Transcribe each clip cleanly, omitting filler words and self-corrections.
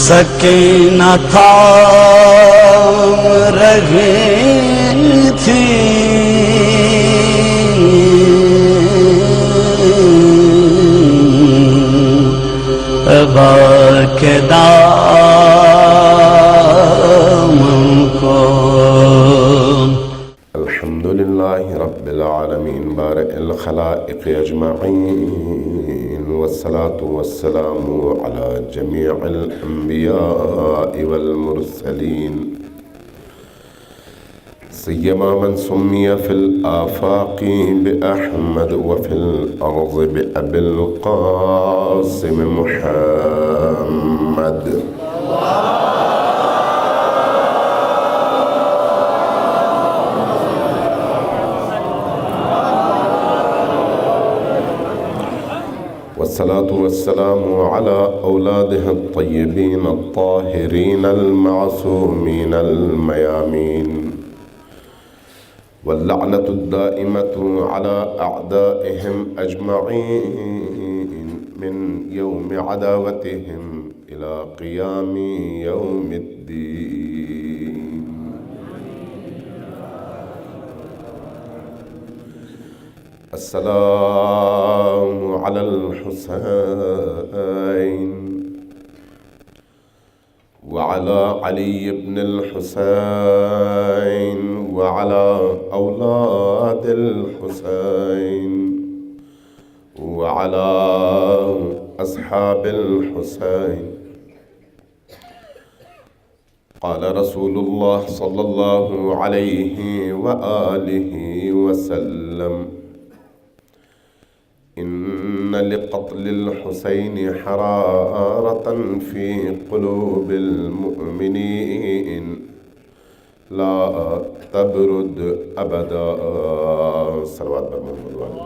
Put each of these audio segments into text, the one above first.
سکینہ تھام رہی تھی ابا کے دامن کو. الحمدللہ رب العالمین بارئ الخلائق اجمعین والصلاة والسلام على جميع الانبیاء والمرسلین سیما من سمی فی الآفاق بأحمد وفی الارض بأبی القاسم محمد. والصلاة والسلام على أولاده الطيبين الطاهرين المعصومين الميامين واللعنة الدائمة على أعدائهم أجمعين من يوم عداوتهم إلى قيام يوم الدين. السلام على الحسين وعلى علي بن الحسين وعلى أولاد الحسين وعلى أصحاب الحسين. قال رسول الله صلى الله عليه وآله وسلم إن لقتل الحسين حرارة في قلوب المؤمنين لا تبرد أبدا. صلوات بر محمد وآلہ.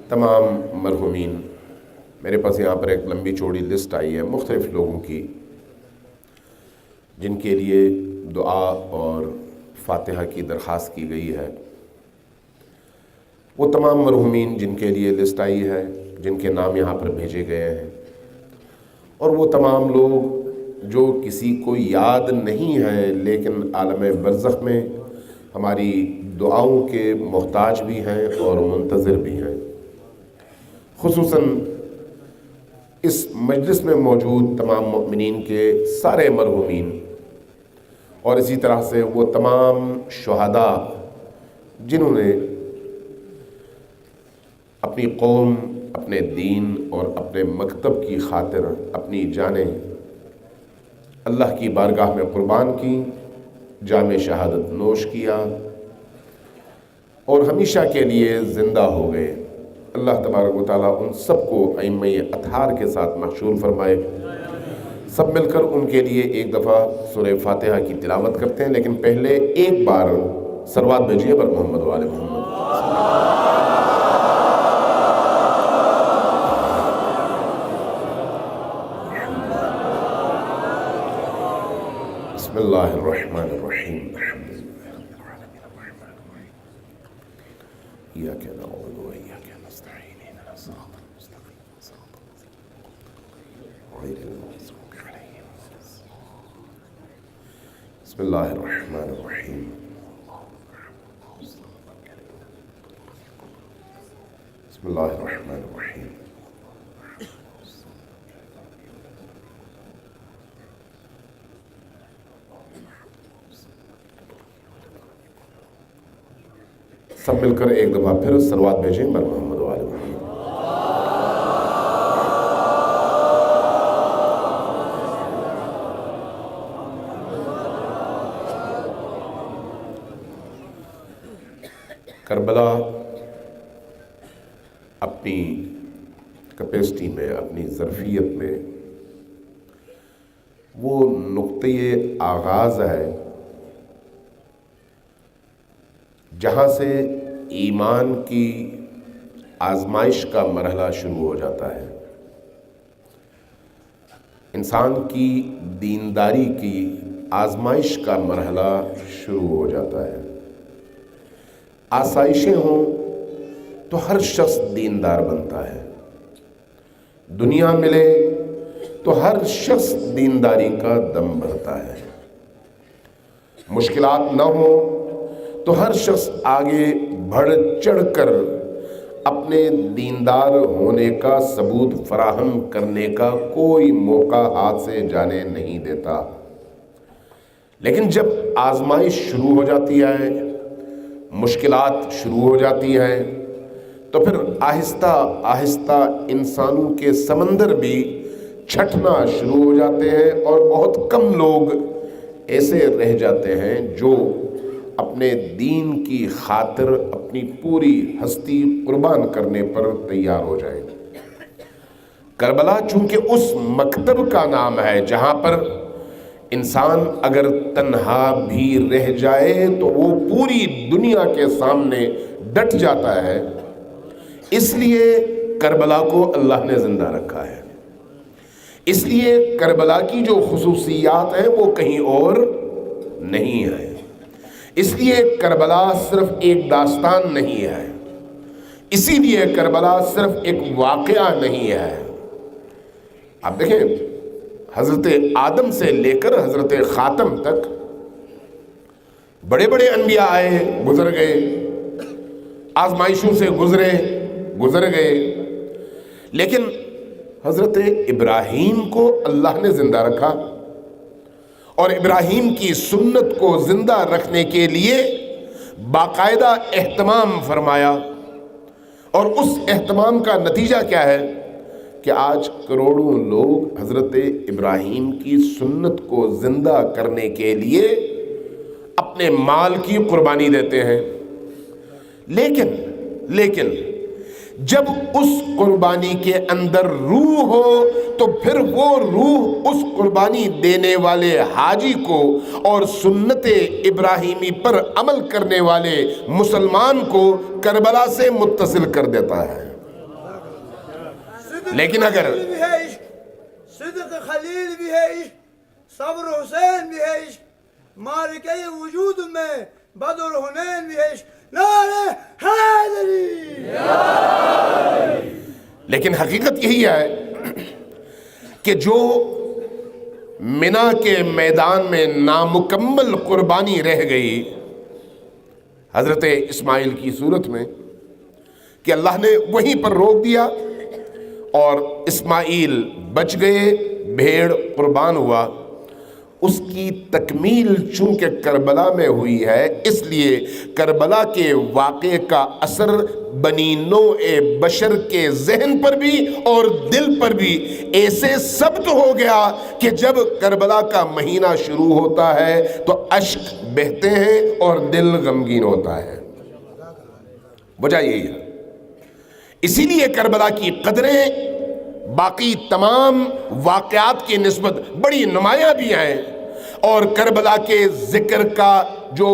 تمام مرحومین، میرے پاس یہاں پر ایک لمبی چوڑی لسٹ آئی ہے مختلف لوگوں کی جن کے لیے دعا اور فاتحہ کی درخواست کی گئی ہے. وہ تمام مرحومین جن کے لیے لسٹ آئی ہے، جن کے نام یہاں پر بھیجے گئے ہیں، اور وہ تمام لوگ جو کسی کو یاد نہیں ہے لیکن عالم برزخ میں ہماری دعاؤں کے محتاج بھی ہیں اور منتظر بھی ہیں. خصوصاً اس مجلس میں موجود تمام مؤمنین کے سارے مرحومین اور اسی طرح سے وہ تمام شہداء جنہوں نے اپنی قوم، اپنے دین اور اپنے مکتب کی خاطر اپنی جانیں اللہ کی بارگاہ میں قربان کی، جام شہادت نوش کیا اور ہمیشہ کے لیے زندہ ہو گئے. اللہ تبارک و تعالیٰ ان سب کو ائمہ اطہار کے ساتھ محشور فرمائے. سب مل کر ان کے لیے ایک دفعہ سورہ فاتحہ کی تلاوت کرتے ہیں، لیکن پہلے ایک بار صلوات بھیجیے پر محمد وآل محمد. بسم اللہ الرحمن الرحیم. ایاک نعبد و ایاک نستعین اهدنا الصراط المستقیم صراط غیر المغضوب علیہم. بسم اللہ الرحمن الرحیم. بسم اللہ الرحمن الرحیم. سب مل کر ایک دفعہ پھر صلوات بھیجیں بر محمد وآل محمد. کربلا اپنی کیپیسٹی میں، اپنی ظرفیت میں وہ نقطۂ آغاز ہے جہاں سے ایمان کی آزمائش کا مرحلہ شروع ہو جاتا ہے. انسان کی دینداری کی آزمائش کا مرحلہ شروع ہو جاتا ہے. آسائشیں ہوں تو ہر شخص دیندار بنتا ہے، دنیا ملے تو ہر شخص دینداری کا دم بھرتا ہے، مشکلات نہ ہوں تو ہر شخص آگے بڑھ چڑھ کر اپنے دیندار ہونے کا ثبوت فراہم کرنے کا کوئی موقع ہاتھ سے جانے نہیں دیتا۔ لیکن جب آزمائش شروع ہو جاتی ہے، مشکلات شروع ہو جاتی ہیں، تو پھر آہستہ آہستہ انسانوں کے سمندر بھی چھٹنا شروع ہو جاتے ہیں، اور بہت کم لوگ ایسے رہ جاتے ہیں جو اپنے دین کی خاطر اپنی پوری ہستی قربان کرنے پر تیار ہو جائیں۔ کربلا چونکہ اس مکتب کا نام ہے جہاں پر انسان اگر تنہا بھی رہ جائے تو وہ پوری دنیا کے سامنے ڈٹ جاتا ہے، اس لیے کربلا کو اللہ نے زندہ رکھا ہے۔ اس لیے کربلا کی جو خصوصیات ہیں وہ کہیں اور نہیں ہیں۔ اس لیے کربلا صرف ایک داستان نہیں ہے، اسی لیے کربلا صرف ایک واقعہ نہیں ہے۔ آپ دیکھیں، حضرت آدم سے لے کر حضرت خاتم تک بڑے بڑے انبیاء آئے، گزر گئے، آزمائشوں سے گزر گئے، لیکن حضرت ابراہیم کو اللہ نے زندہ رکھا، اور ابراہیم کی سنت کو زندہ رکھنے کے لیے باقاعدہ اہتمام فرمایا، اور اس اہتمام کا نتیجہ کیا ہے کہ آج کروڑوں لوگ حضرت ابراہیم کی سنت کو زندہ کرنے کے لیے اپنے مال کی قربانی دیتے ہیں۔ لیکن جب اس قربانی کے اندر روح ہو تو پھر وہ روح اس قربانی دینے والے حاجی کو اور سنت ابراہیمی پر عمل کرنے والے مسلمان کو کربلا سے متصل کر دیتا ہے۔ لیکن اگر صدق خلیل بھی ہے عشق، صبر حسین بھی ہے عشق، مارکہ وجود میں بدر حنین بھی ہے عشق، نعرہ حیدری۔ لیکن حقیقت یہی ہے کہ جو منا کے میدان میں نامکمل قربانی رہ گئی حضرت اسماعیل کی صورت میں، کہ اللہ نے وہیں پر روک دیا اور اسماعیل بچ گئے، بھیڑ قربان ہوا، اس کی تکمیل چونکہ کربلا میں ہوئی ہے، اس لیے کربلا کے واقعے کا اثر بنی نوع بشر کے ذہن پر بھی اور دل پر بھی ایسے ثبت ہو گیا کہ جب کربلا کا مہینہ شروع ہوتا ہے تو اشک بہتے ہیں اور دل غمگین ہوتا ہے۔ وجہ یہی ہے، اسی لیے کربلا کی قدریں باقی تمام واقعات کی نسبت بڑی نمایاں بھی ہیں، اور کربلا کے ذکر کا جو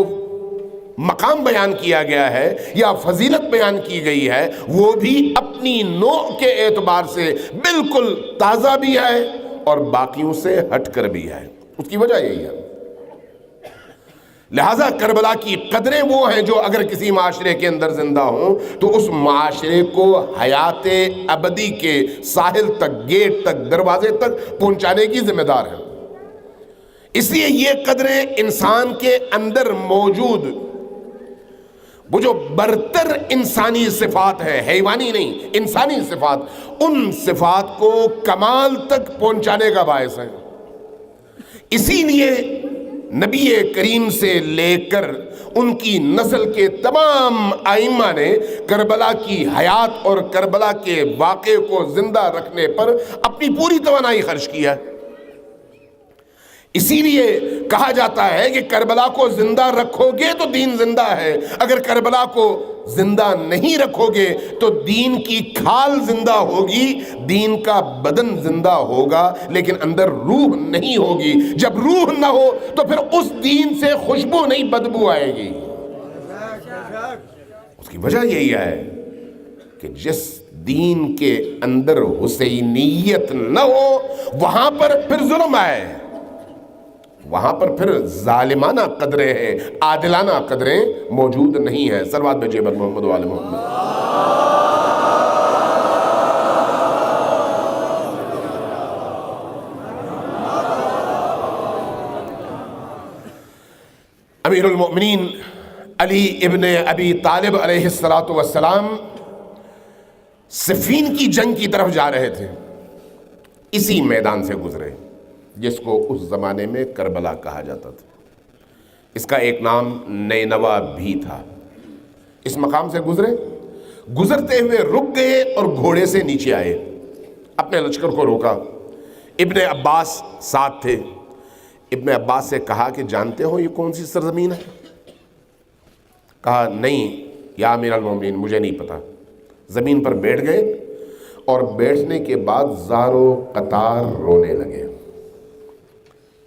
مقام بیان کیا گیا ہے یا فضیلت بیان کی گئی ہے وہ بھی اپنی نوع کے اعتبار سے بالکل تازہ بھی ہے اور باقیوں سے ہٹ کر بھی ہے۔ اس کی وجہ یہی ہے، لہذا کربلا کی قدریں وہ ہیں جو اگر کسی معاشرے کے اندر زندہ ہوں تو اس معاشرے کو حیات ابدی کے ساحل تک، گیٹ تک، دروازے تک پہنچانے کی ذمہ دار ہیں۔ اس لیے یہ قدریں انسان کے اندر موجود وہ جو برتر انسانی صفات ہیں، حیوانی نہیں، انسانی صفات، ان صفات کو کمال تک پہنچانے کا باعث ہے۔ اسی لیے نبی کریم سے لے کر ان کی نسل کے تمام ائمہ نے کربلا کی حیات اور کربلا کے واقعے کو زندہ رکھنے پر اپنی پوری توانائی خرچ کیا۔ اسی لیے کہا جاتا ہے کہ کربلا کو زندہ رکھو گے تو دین زندہ ہے، اگر کربلا کو زندہ نہیں رکھو گے تو دین کی کھال زندہ ہوگی، دین کا بدن زندہ ہوگا لیکن اندر روح نہیں ہوگی۔ جب روح نہ ہو تو پھر اس دین سے خوشبو نہیں، بدبو آئے گی۔ اس کی وجہ یہی ہے کہ جس دین کے اندر حسینیت نہ ہو وہاں پر پھر ظلم آئے، وہاں پر پھر ظالمانہ قدریں ہیں، عادلانہ قدریں موجود نہیں ہیں۔ صلوات بھیجیے بر محمد و آل محمد۔ امیر المؤمنین علی ابن ابی طالب علیہ الصلاۃ والسلام صفین کی جنگ کی طرف جا رہے تھے، اسی میدان سے گزرے جس کو اس زمانے میں کربلا کہا جاتا تھا۔ اس کا ایک نام نینوا بھی تھا۔ اس مقام سے گزرے، گزرتے ہوئے رک گئے اور گھوڑے سے نیچے آئے، اپنے لشکر کو روکا۔ ابن عباس ساتھ تھے۔ ابن عباس سے کہا کہ جانتے ہو یہ کون سی سرزمین ہے؟ کہا نہیں یا امیر المومنین، مجھے نہیں پتا۔ زمین پر بیٹھ گئے اور بیٹھنے کے بعد زارو قطار رونے لگے۔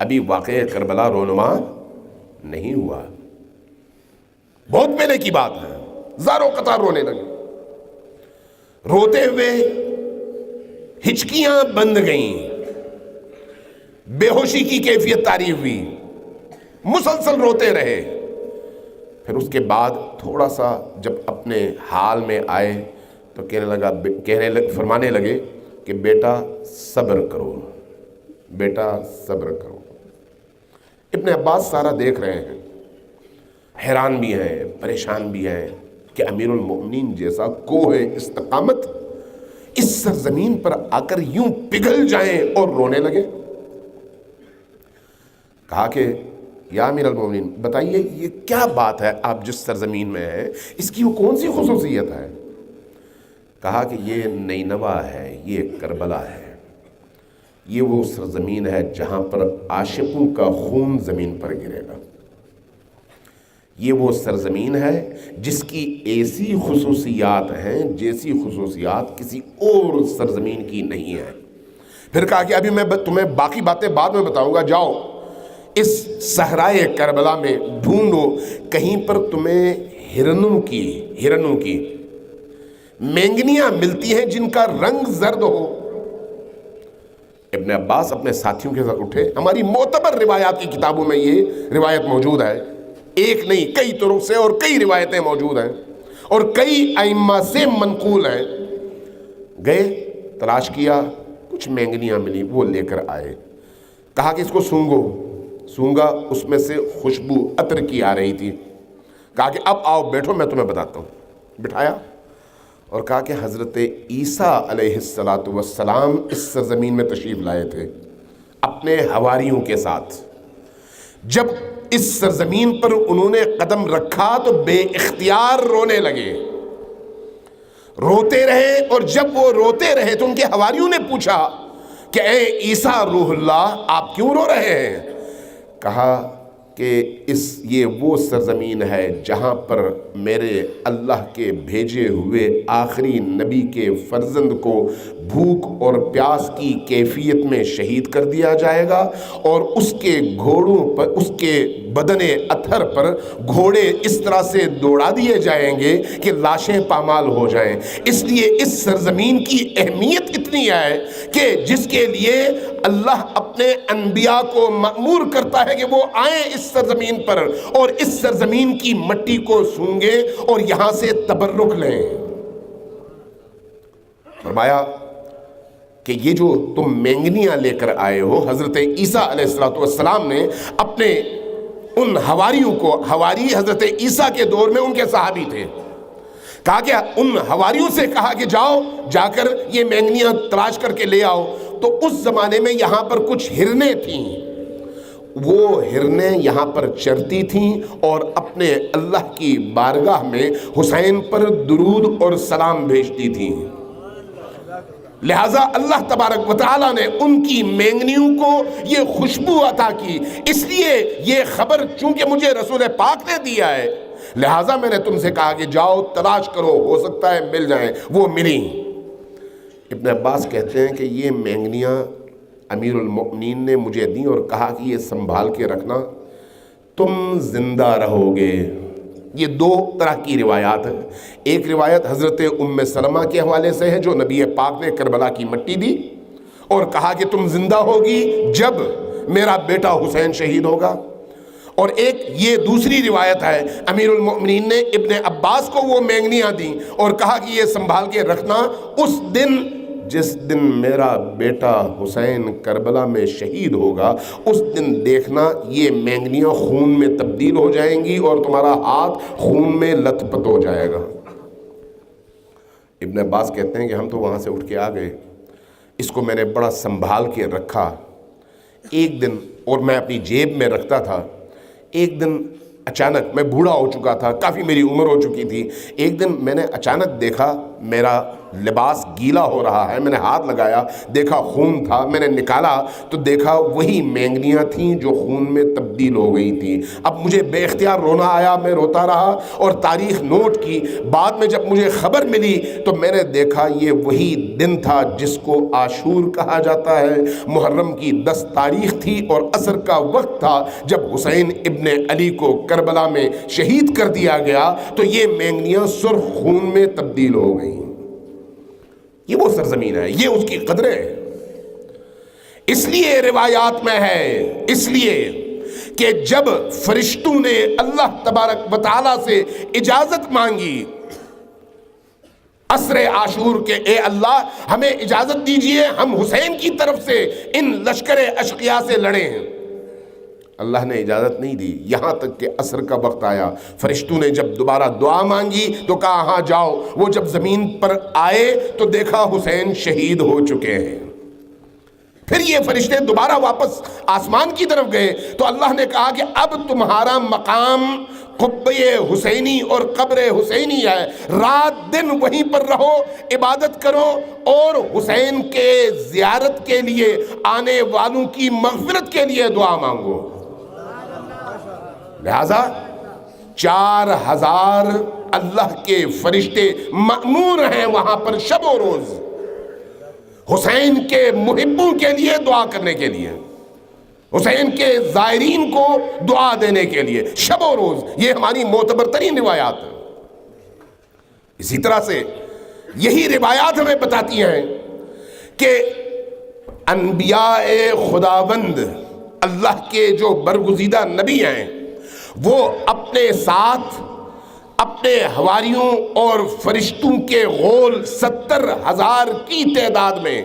ابھی واقعہ کربلا رونما نہیں ہوا، بہت پہلے کی بات ہے۔ زارو قطار رونے لگے، روتے ہوئے ہچکیاں بند گئیں، بے ہوشی کی کیفیت طاری ہوئی، مسلسل روتے رہے۔ پھر اس کے بعد تھوڑا سا جب اپنے حال میں آئے تو فرمانے لگے کہ بیٹا صبر کرو، بیٹا صبر کرو۔ ابن عباس سارا دیکھ رہے ہیں، حیران بھی ہیں، پریشان بھی ہیں کہ امیر المؤمنین جیسا کوہ استقامت اس سرزمین پر آ کر یوں پگھل جائیں اور رونے لگے۔ کہا کہ یا امیر المومنین بتائیے یہ کیا بات ہے، آپ جس سرزمین میں ہیں اس کی وہ کون سی خصوصیت ہے؟ کہا کہ یہ نینوا ہے، یہ کربلا ہے، یہ وہ سرزمین ہے جہاں پر عاشقوں کا خون زمین پر گرے گا۔ یہ وہ سرزمین ہے جس کی ایسی خصوصیات ہیں جیسی خصوصیات کسی اور سرزمین کی نہیں ہے۔ پھر کہا کہ ابھی میں تمہیں باقی باتیں بعد میں بتاؤں گا، جاؤ اس صحرائے کربلا میں ڈھونڈو، کہیں پر تمہیں ہرنوں کی مینگنیاں ملتی ہیں جن کا رنگ زرد ہو۔ ابن عباس اپنے ساتھیوں کے ساتھ اٹھے۔ ہماری معتبر روایات کی کتابوں میں یہ روایت موجود ہے، ایک نہیں کئی طرق سے اور کئی روایتیں موجود ہیں اور کئی ائمہ سے منقول ہیں۔ گئے، تلاش کیا، کچھ مینگنیاں ملی، وہ لے کر آئے۔ کہا کہ اس کو سونگو، سونگا، اس میں سے خوشبو عطر کی آ رہی تھی۔ کہا کہ اب آؤ بیٹھو میں تمہیں بتاتا ہوں۔ بٹھایا اور کہا کہ حضرت عیسیٰ علیہ السلام اس سرزمین میں تشریف لائے تھے اپنے حواریوں کے ساتھ۔ جب اس سرزمین پر انہوں نے قدم رکھا تو بے اختیار رونے لگے، روتے رہے، اور جب وہ روتے رہے تو ان کے حواریوں نے پوچھا کہ اے عیسیٰ روح اللہ آپ کیوں رو رہے ہیں؟ کہا کہ یہ وہ سرزمین ہے جہاں پر میرے اللہ کے بھیجے ہوئے آخری نبی کے فرزند کو بھوک اور پیاس کی کیفیت میں شہید کر دیا جائے گا، اور اس کے گھوڑوں پر، اس کے بدن اطہر پر گھوڑے اس طرح سے دوڑا دیے جائیں گے کہ لاشیں پامال ہو جائیں۔ اس لیے اس سرزمین کی اہمیت اتنی ہے کہ جس کے لیے اللہ اپنے انبیاء کو مأمور کرتا ہے کہ وہ آئیں اس سرزمین پر اور اس سرزمین کی مٹی کو سونگیں اور یہاں سے تبرک لیں۔ فرمایا کہ یہ جو تم مینگنیاں لے کر آئے ہو، حضرت عیسیٰ علیہ السلام نے اپنے ان حواریوں کو، حواری حضرت عیسیٰ کے دور میں ان کے صحابی تھے، کہا کہ ان حواریوں سے کہا کہ جاؤ جا کر یہ مینگنیاں تلاش کر کے لے آؤ۔ تو اس زمانے میں یہاں پر کچھ ہرنیں تھیں، وہ ہرنیں یہاں پر چرتی تھیں اور اپنے اللہ کی بارگاہ میں حسین پر درود اور سلام بھیجتی تھیں۔ لہٰذا اللہ تبارک و تعالیٰ نے ان کی مینگنیوں کو یہ خوشبو عطا کی۔ اس لیے یہ خبر چونکہ مجھے رسول پاک نے دیا ہے، لہٰذا میں نے تم سے کہا کہ جاؤ تلاش کرو، ہو سکتا ہے مل جائیں۔ وہ ملی۔ ابن عباس کہتے ہیں کہ یہ مینگنیاں امیر المؤمنین نے مجھے دیں اور کہا کہ یہ سنبھال کے رکھنا، تم زندہ رہو گے۔ یہ دو طرح کی روایات ہیں۔ ایک روایت حضرت ام سلمہ کے حوالے سے ہے جو نبی پاک نے کربلا کی مٹی دی اور کہا کہ تم زندہ ہوگی جب میرا بیٹا حسین شہید ہوگا، اور ایک یہ دوسری روایت ہے امیر المؤمنین نے ابن عباس کو وہ مینگنیاں دیں اور کہا کہ یہ سنبھال کے رکھنا، اس دن جس دن میرا بیٹا حسین کربلا میں شہید ہوگا اس دن دیکھنا یہ مینگنیاں خون میں تبدیل ہو جائیں گی اور تمہارا ہاتھ خون میں لت پت ہو جائے گا۔ ابن عباس کہتے ہیں کہ ہم تو وہاں سے اٹھ کے آ گئے، اس کو میں نے بڑا سنبھال کے رکھا۔ ایک دن، اور میں اپنی جیب میں رکھتا تھا، ایک دن اچانک، میں بوڑھا ہو چکا تھا، کافی میری عمر ہو چکی تھی، ایک دن میں نے اچانک دیکھا میرا لباس گیلا ہو رہا ہے، میں نے ہاتھ لگایا، دیکھا خون تھا، میں نے نکالا تو دیکھا وہی مینگنیاں تھیں جو خون میں تبدیل ہو گئی تھیں۔ اب مجھے بے اختیار رونا آیا، میں روتا رہا اور تاریخ نوٹ کی۔ بعد میں جب مجھے خبر ملی تو میں نے دیکھا یہ وہی دن تھا جس کو عاشور کہا جاتا ہے، محرم کی 10 تاریخ تھی اور عصر کا وقت تھا جب حسین ابن علی کو کربلا میں شہید کر دیا گیا تو یہ مینگنیاں سرخ خون میں تبدیل ہو گئیں۔ یہ وہ سرزمین ہے، یہ اس کی قدریں ہیں۔ اس لیے روایات میں ہے، اس لیے کہ جب فرشتوں نے اللہ تبارک و تعالیٰ سے اجازت مانگی عصر عاشور کے، اے اللہ ہمیں اجازت دیجئے ہم حسین کی طرف سے ان لشکر اشقیاء سے لڑیں ہیں، اللہ نے اجازت نہیں دی، یہاں تک کہ عصر کا وقت آیا۔ فرشتوں نے جب دوبارہ دعا مانگی تو کہا ہاں جاؤ۔ وہ جب زمین پر آئے تو دیکھا حسین شہید ہو چکے ہیں۔ پھر یہ فرشتے دوبارہ واپس آسمان کی طرف گئے تو اللہ نے کہا کہ اب تمہارا مقام قبہ حسینی اور قبر حسینی ہے، رات دن وہیں پر رہو، عبادت کرو اور حسین کے زیارت کے لیے آنے والوں کی مغفرت کے لیے دعا مانگو۔ لہذا 4000 اللہ کے فرشتے مأمور ہیں وہاں پر شب و روز حسین کے محبوں کے لیے دعا کرنے کے لیے، حسین کے زائرین کو دعا دینے کے لیے شب و روز۔ یہ ہماری معتبر ترین روایات ہیں۔ اسی طرح سے یہی روایات ہمیں بتاتی ہیں کہ انبیاء خداوند، اللہ کے جو برگزیدہ نبی ہیں، وہ اپنے ساتھ اپنے حواریوں اور فرشتوں کے غول 70,000 کی تعداد میں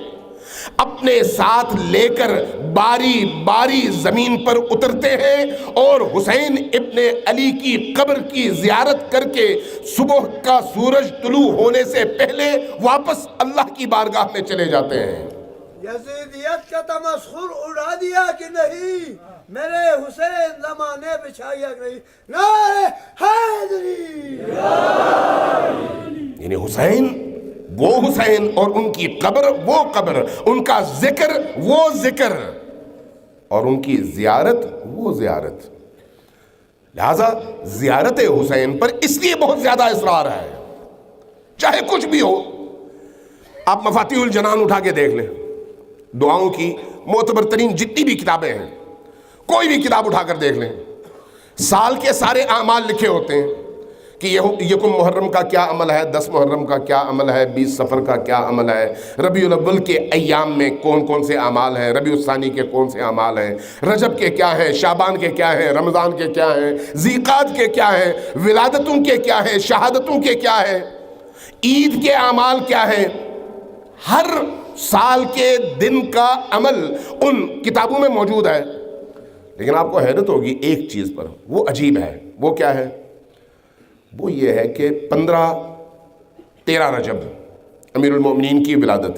اپنے ساتھ لے کر باری باری زمین پر اترتے ہیں اور حسین ابن علی کی قبر کی زیارت کر کے صبح کا سورج طلوع ہونے سے پہلے واپس اللہ کی بارگاہ میں چلے جاتے ہیں۔ یزیدیت کا تمسخر اڑا دیا کہ نہیں، میرے حسین زمانے بچھایا نہیں، نعرہ حیدری، یعنی حسین وہ حسین اور ان کی قبر وہ قبر، ان کا ذکر وہ ذکر اور ان کی زیارت وہ زیارت۔ لہذا زیارت حسین پر اس لیے بہت زیادہ اصرار ہے، چاہے کچھ بھی ہو۔ آپ مفاتیح الجنان اٹھا کے دیکھ لیں، دعاؤں کی معتبر ترین جتنی بھی کتابیں ہیں، کوئی بھی کتاب اٹھا کر دیکھ لیں، سال کے سارے اعمال لکھے ہوتے ہیں کہ یکم محرم کا کیا عمل ہے، 10 محرم کا کیا عمل ہے، 20 صفر کا کیا عمل ہے، ربیع الاول کے ایام میں کون کون سے اعمال ہیں، ربیع الثانی کے کون سے اعمال ہیں، رجب کے کیا ہیں، شعبان کے کیا ہیں، رمضان کے کیا ہیں، ذیقعد کے کیا ہیں، ولادتوں کے کیا ہیں، شہادتوں کے کیا ہیں، عید کے اعمال کیا ہیں۔ ہر سال کے دن کا عمل ان کتابوں میں موجود ہے۔ لیکن آپ کو حیرت ہوگی ایک چیز پر، وہ عجیب ہے، وہ کیا ہے؟ وہ یہ ہے کہ 13 رجب امیر المومنین کی ولادت،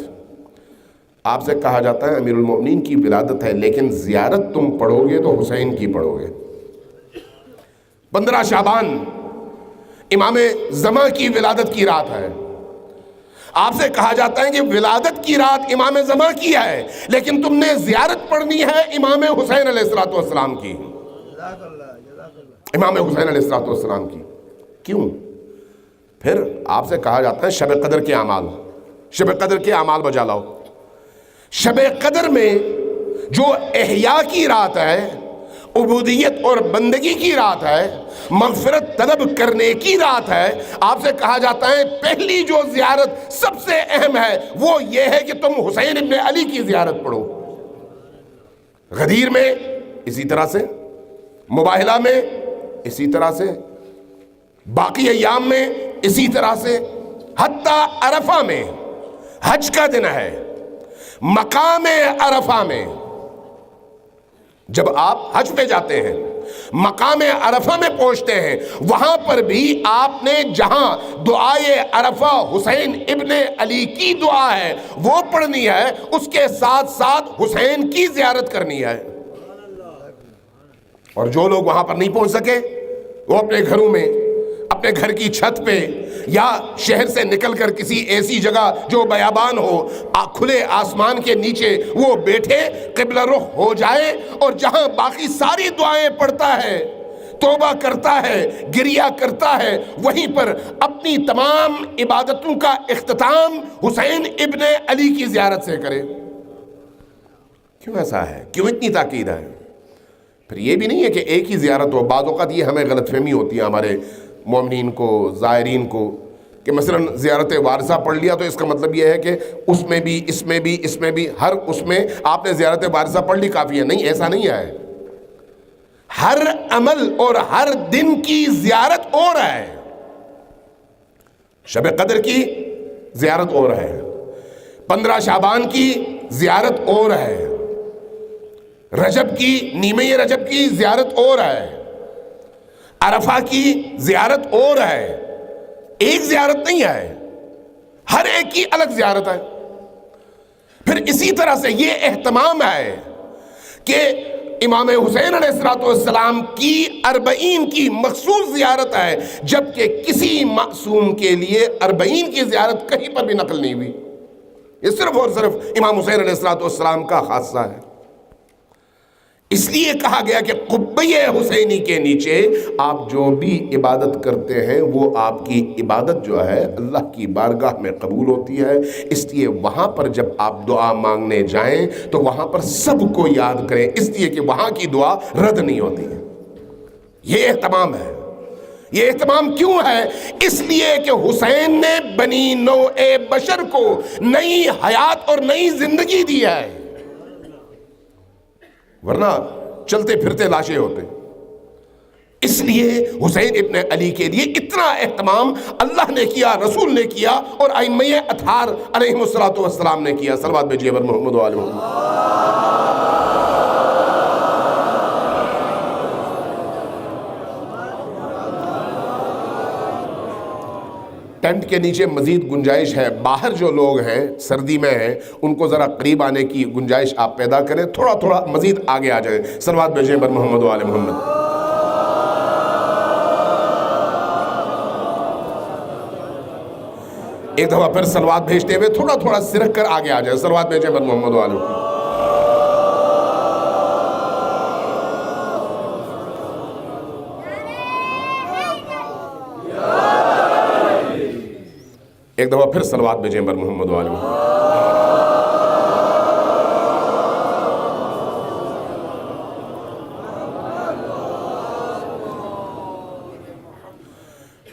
آپ سے کہا جاتا ہے امیر المومنین کی ولادت ہے لیکن زیارت تم پڑھو گے تو حسین کی پڑھو گے۔ 15 شعبان امام زمان کی ولادت کی رات ہے، آپ سے کہا جاتا ہے کہ ولادت کی رات امام زمان کی ہے لیکن تم نے زیارت پڑھنی ہے امام حسین علیہ السلام کی، امام حسین علیہ السلام کی۔ کیوں؟ پھر آپ سے کہا جاتا ہے شب قدر کے اعمال، شب قدر کے اعمال بجا لاؤ۔ شب قدر میں جو احیاء کی رات ہے، عبودیت اور بندگی کی رات ہے، مغفرت طلب کرنے کی رات ہے، آپ سے کہا جاتا ہے پہلی جو زیارت سب سے اہم ہے وہ یہ ہے کہ تم حسین ابن علی کی زیارت پڑھو۔ غدیر میں اسی طرح سے، مباہلہ میں اسی طرح سے، باقی ایام میں اسی طرح سے، حتیٰ عرفہ میں حج کا دن ہے، مقام عرفہ میں جب آپ حج پہ جاتے ہیں، مقام عرفہ میں پہنچتے ہیں، وہاں پر بھی آپ نے جہاں دعائے عرفہ حسین ابن علی کی دعا ہے وہ پڑھنی ہے، اس کے ساتھ ساتھ حسین کی زیارت کرنی ہے۔ اور جو لوگ وہاں پر نہیں پہنچ سکے وہ اپنے گھروں میں، اپنے گھر کی چھت پہ یا شہر سے نکل کر کسی ایسی جگہ جو بیابان ہو، کھلے آسمان کے نیچے وہ بیٹھے قبلہ رخ ہو جائے، اور جہاں باقی ساری دعائیں پڑھتا ہے، توبہ کرتا ہے، گریہ کرتا ہے، وہیں پر اپنی تمام عبادتوں کا اختتام حسین ابن علی کی زیارت سے کرے۔ کیوں ایسا ہے؟ کیوں اتنی تاکید ہے؟ پھر یہ بھی نہیں ہے کہ ایک ہی زیارت ہو۔ بعض اوقات یہ ہمیں غلط فہمی ہوتی ہے ہمارے مومنین کو، زائرین کو، کہ مثلا زیارت وارثہ پڑھ لیا تو اس کا مطلب یہ ہے کہ اس میں بھی، اس میں بھی، اس میں بھی، ہر اس میں آپ نے زیارت وارثہ پڑھ لی کافی ہے۔ نہیں، ایسا نہیں ہے۔ ہر عمل اور ہر دن کی زیارت اور ہے۔ شب قدر کی زیارت اور ہے، 15 شعبان کی زیارت اور ہے، رجب کی، نیمہ رجب کی زیارت اور ہے، عرفہ کی زیارت اور ہے۔ ایک زیارت نہیں ہے، ہر ایک کی الگ زیارت ہے۔ پھر اسی طرح سے یہ اہتمام ہے کہ امام حسین علیہ السلام کی 40 کی مخصوص زیارت ہے، جبکہ کسی معصوم کے لیے 40 کی زیارت کہیں پر بھی نقل نہیں ہوئی۔ یہ صرف اور صرف امام حسین علیہ السلام کا خاصہ ہے۔ اس لیے کہا گیا کہ قبہ حسینی کے نیچے آپ جو بھی عبادت کرتے ہیں وہ آپ کی عبادت جو ہے اللہ کی بارگاہ میں قبول ہوتی ہے۔ اس لیے وہاں پر جب آپ دعا مانگنے جائیں تو وہاں پر سب کو یاد کریں، اس لیے کہ وہاں کی دعا رد نہیں ہوتی ہے۔ یہ اہتمام ہے۔ یہ اہتمام کیوں ہے؟ اس لیے کہ حسین نے بنی نوع بشر کو نئی حیات اور نئی زندگی دی ہے، ورنہ چلتے پھرتے لاشیں ہوتے۔ اس لیے حسین ابن علی کے لیے اتنا اہتمام اللہ نے کیا، رسول نے کیا، اور ائمہ اطہار علیہم السلام نے کیا۔ صلوات بھیجیے بر محمد و آل محمد۔ ٹینٹ کے نیچے مزید گنجائش ہے، باہر جو لوگ ہیں سردی میں ہیں ان کو ذرا قریب آنے کی گنجائش آپ پیدا کریں، تھوڑا تھوڑا مزید آگے آ جائیں۔ صلوات بھیجیں بر محمد و آل محمد۔ ایک دفعہ پھر صلوات بھیجتے ہوئے تھوڑا تھوڑا سرک کر آگے آ جائیں۔ صلوات بھیجیں بر محمد و آل محمد۔ ایک دفعہ پھر صلوات بھیجیں بر محمد و آل محمد۔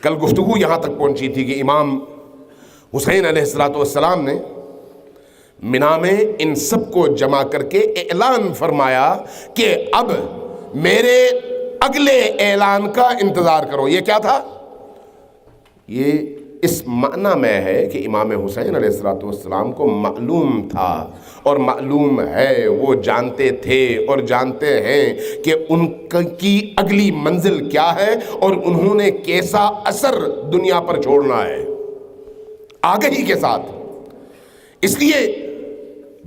کل گفتگو یہاں تک پہنچی تھی کہ امام حسین علیہ السلام نے منا میں ان سب کو جمع کر کے اعلان فرمایا کہ اب میرے اگلے اعلان کا انتظار کرو۔ یہ کیا تھا؟ یہ اس معنی میں ہے کہ امام حسین علیہ السلام کو معلوم تھا اور معلوم ہے، وہ جانتے تھے اور جانتے ہیں کہ ان کی اگلی منزل کیا ہے اور انہوں نے کیسا اثر دنیا پر چھوڑنا ہے، آگہی کے ساتھ۔ اس لیے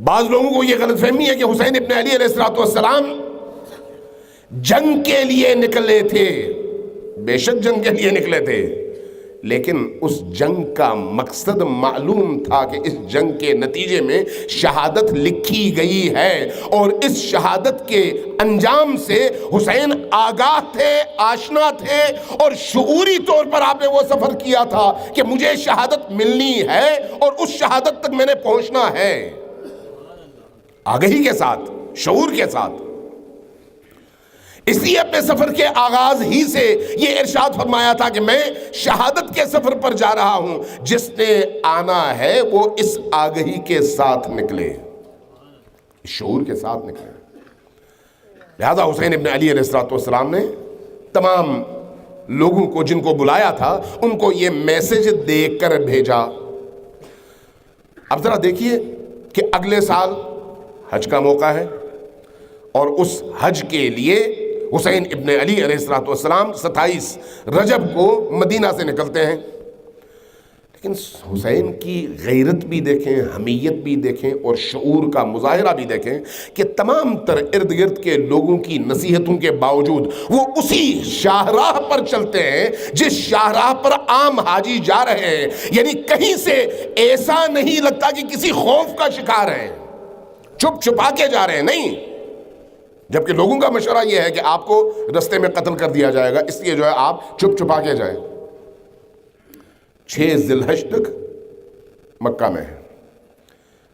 بعض لوگوں کو یہ غلط فہمی ہے کہ حسین ابن علی علیہ السلام جنگ کے لیے نکلے تھے۔ بے شک جنگ کے لیے نکلے تھے، لیکن اس جنگ کا مقصد معلوم تھا کہ اس جنگ کے نتیجے میں شہادت لکھی گئی ہے، اور اس شہادت کے انجام سے حسین آگاہ تھے، آشنا تھے، اور شعوری طور پر آپ نے وہ سفر کیا تھا کہ مجھے شہادت ملنی ہے اور اس شہادت تک میں نے پہنچنا ہے، آگہی کے ساتھ، شعور کے ساتھ۔ اس لیے اپنے سفر کے آغاز ہی سے یہ ارشاد فرمایا تھا کہ میں شہادت کے سفر پر جا رہا ہوں، جس نے آنا ہے وہ اس آگہی کے ساتھ نکلے، شعور کے ساتھ نکلے۔ لہذا حسین ابن علی علیہ السلام نے تمام لوگوں کو جن کو بلایا تھا ان کو یہ میسج دے کر بھیجا اب ذرا دیکھیے کہ اگلے سال حج کا موقع ہے اور اس حج کے لیے حسین ابن علی علیہ السلام 27 رجب کو مدینہ سے نکلتے ہیں. لیکن حسین کی غیرت بھی دیکھیں، حمیت بھی دیکھیں اور شعور کا مظاہرہ بھی دیکھیں کہ تمام تر ارد گرد کے لوگوں کی نصیحتوں کے باوجود وہ اسی شاہراہ پر چلتے ہیں جس شاہراہ پر عام حاجی جا رہے ہیں. یعنی کہیں سے ایسا نہیں لگتا کہ کسی خوف کا شکار ہیں، چھپ چھپا کے جا رہے ہیں، نہیں. جبکہ لوگوں کا مشورہ یہ ہے کہ آپ کو رستے میں قتل کر دیا جائے گا، اس لیے جو ہے آپ چھپ چھپا کے جائیں. 6 ذی الحج تک مکہ میں ہے،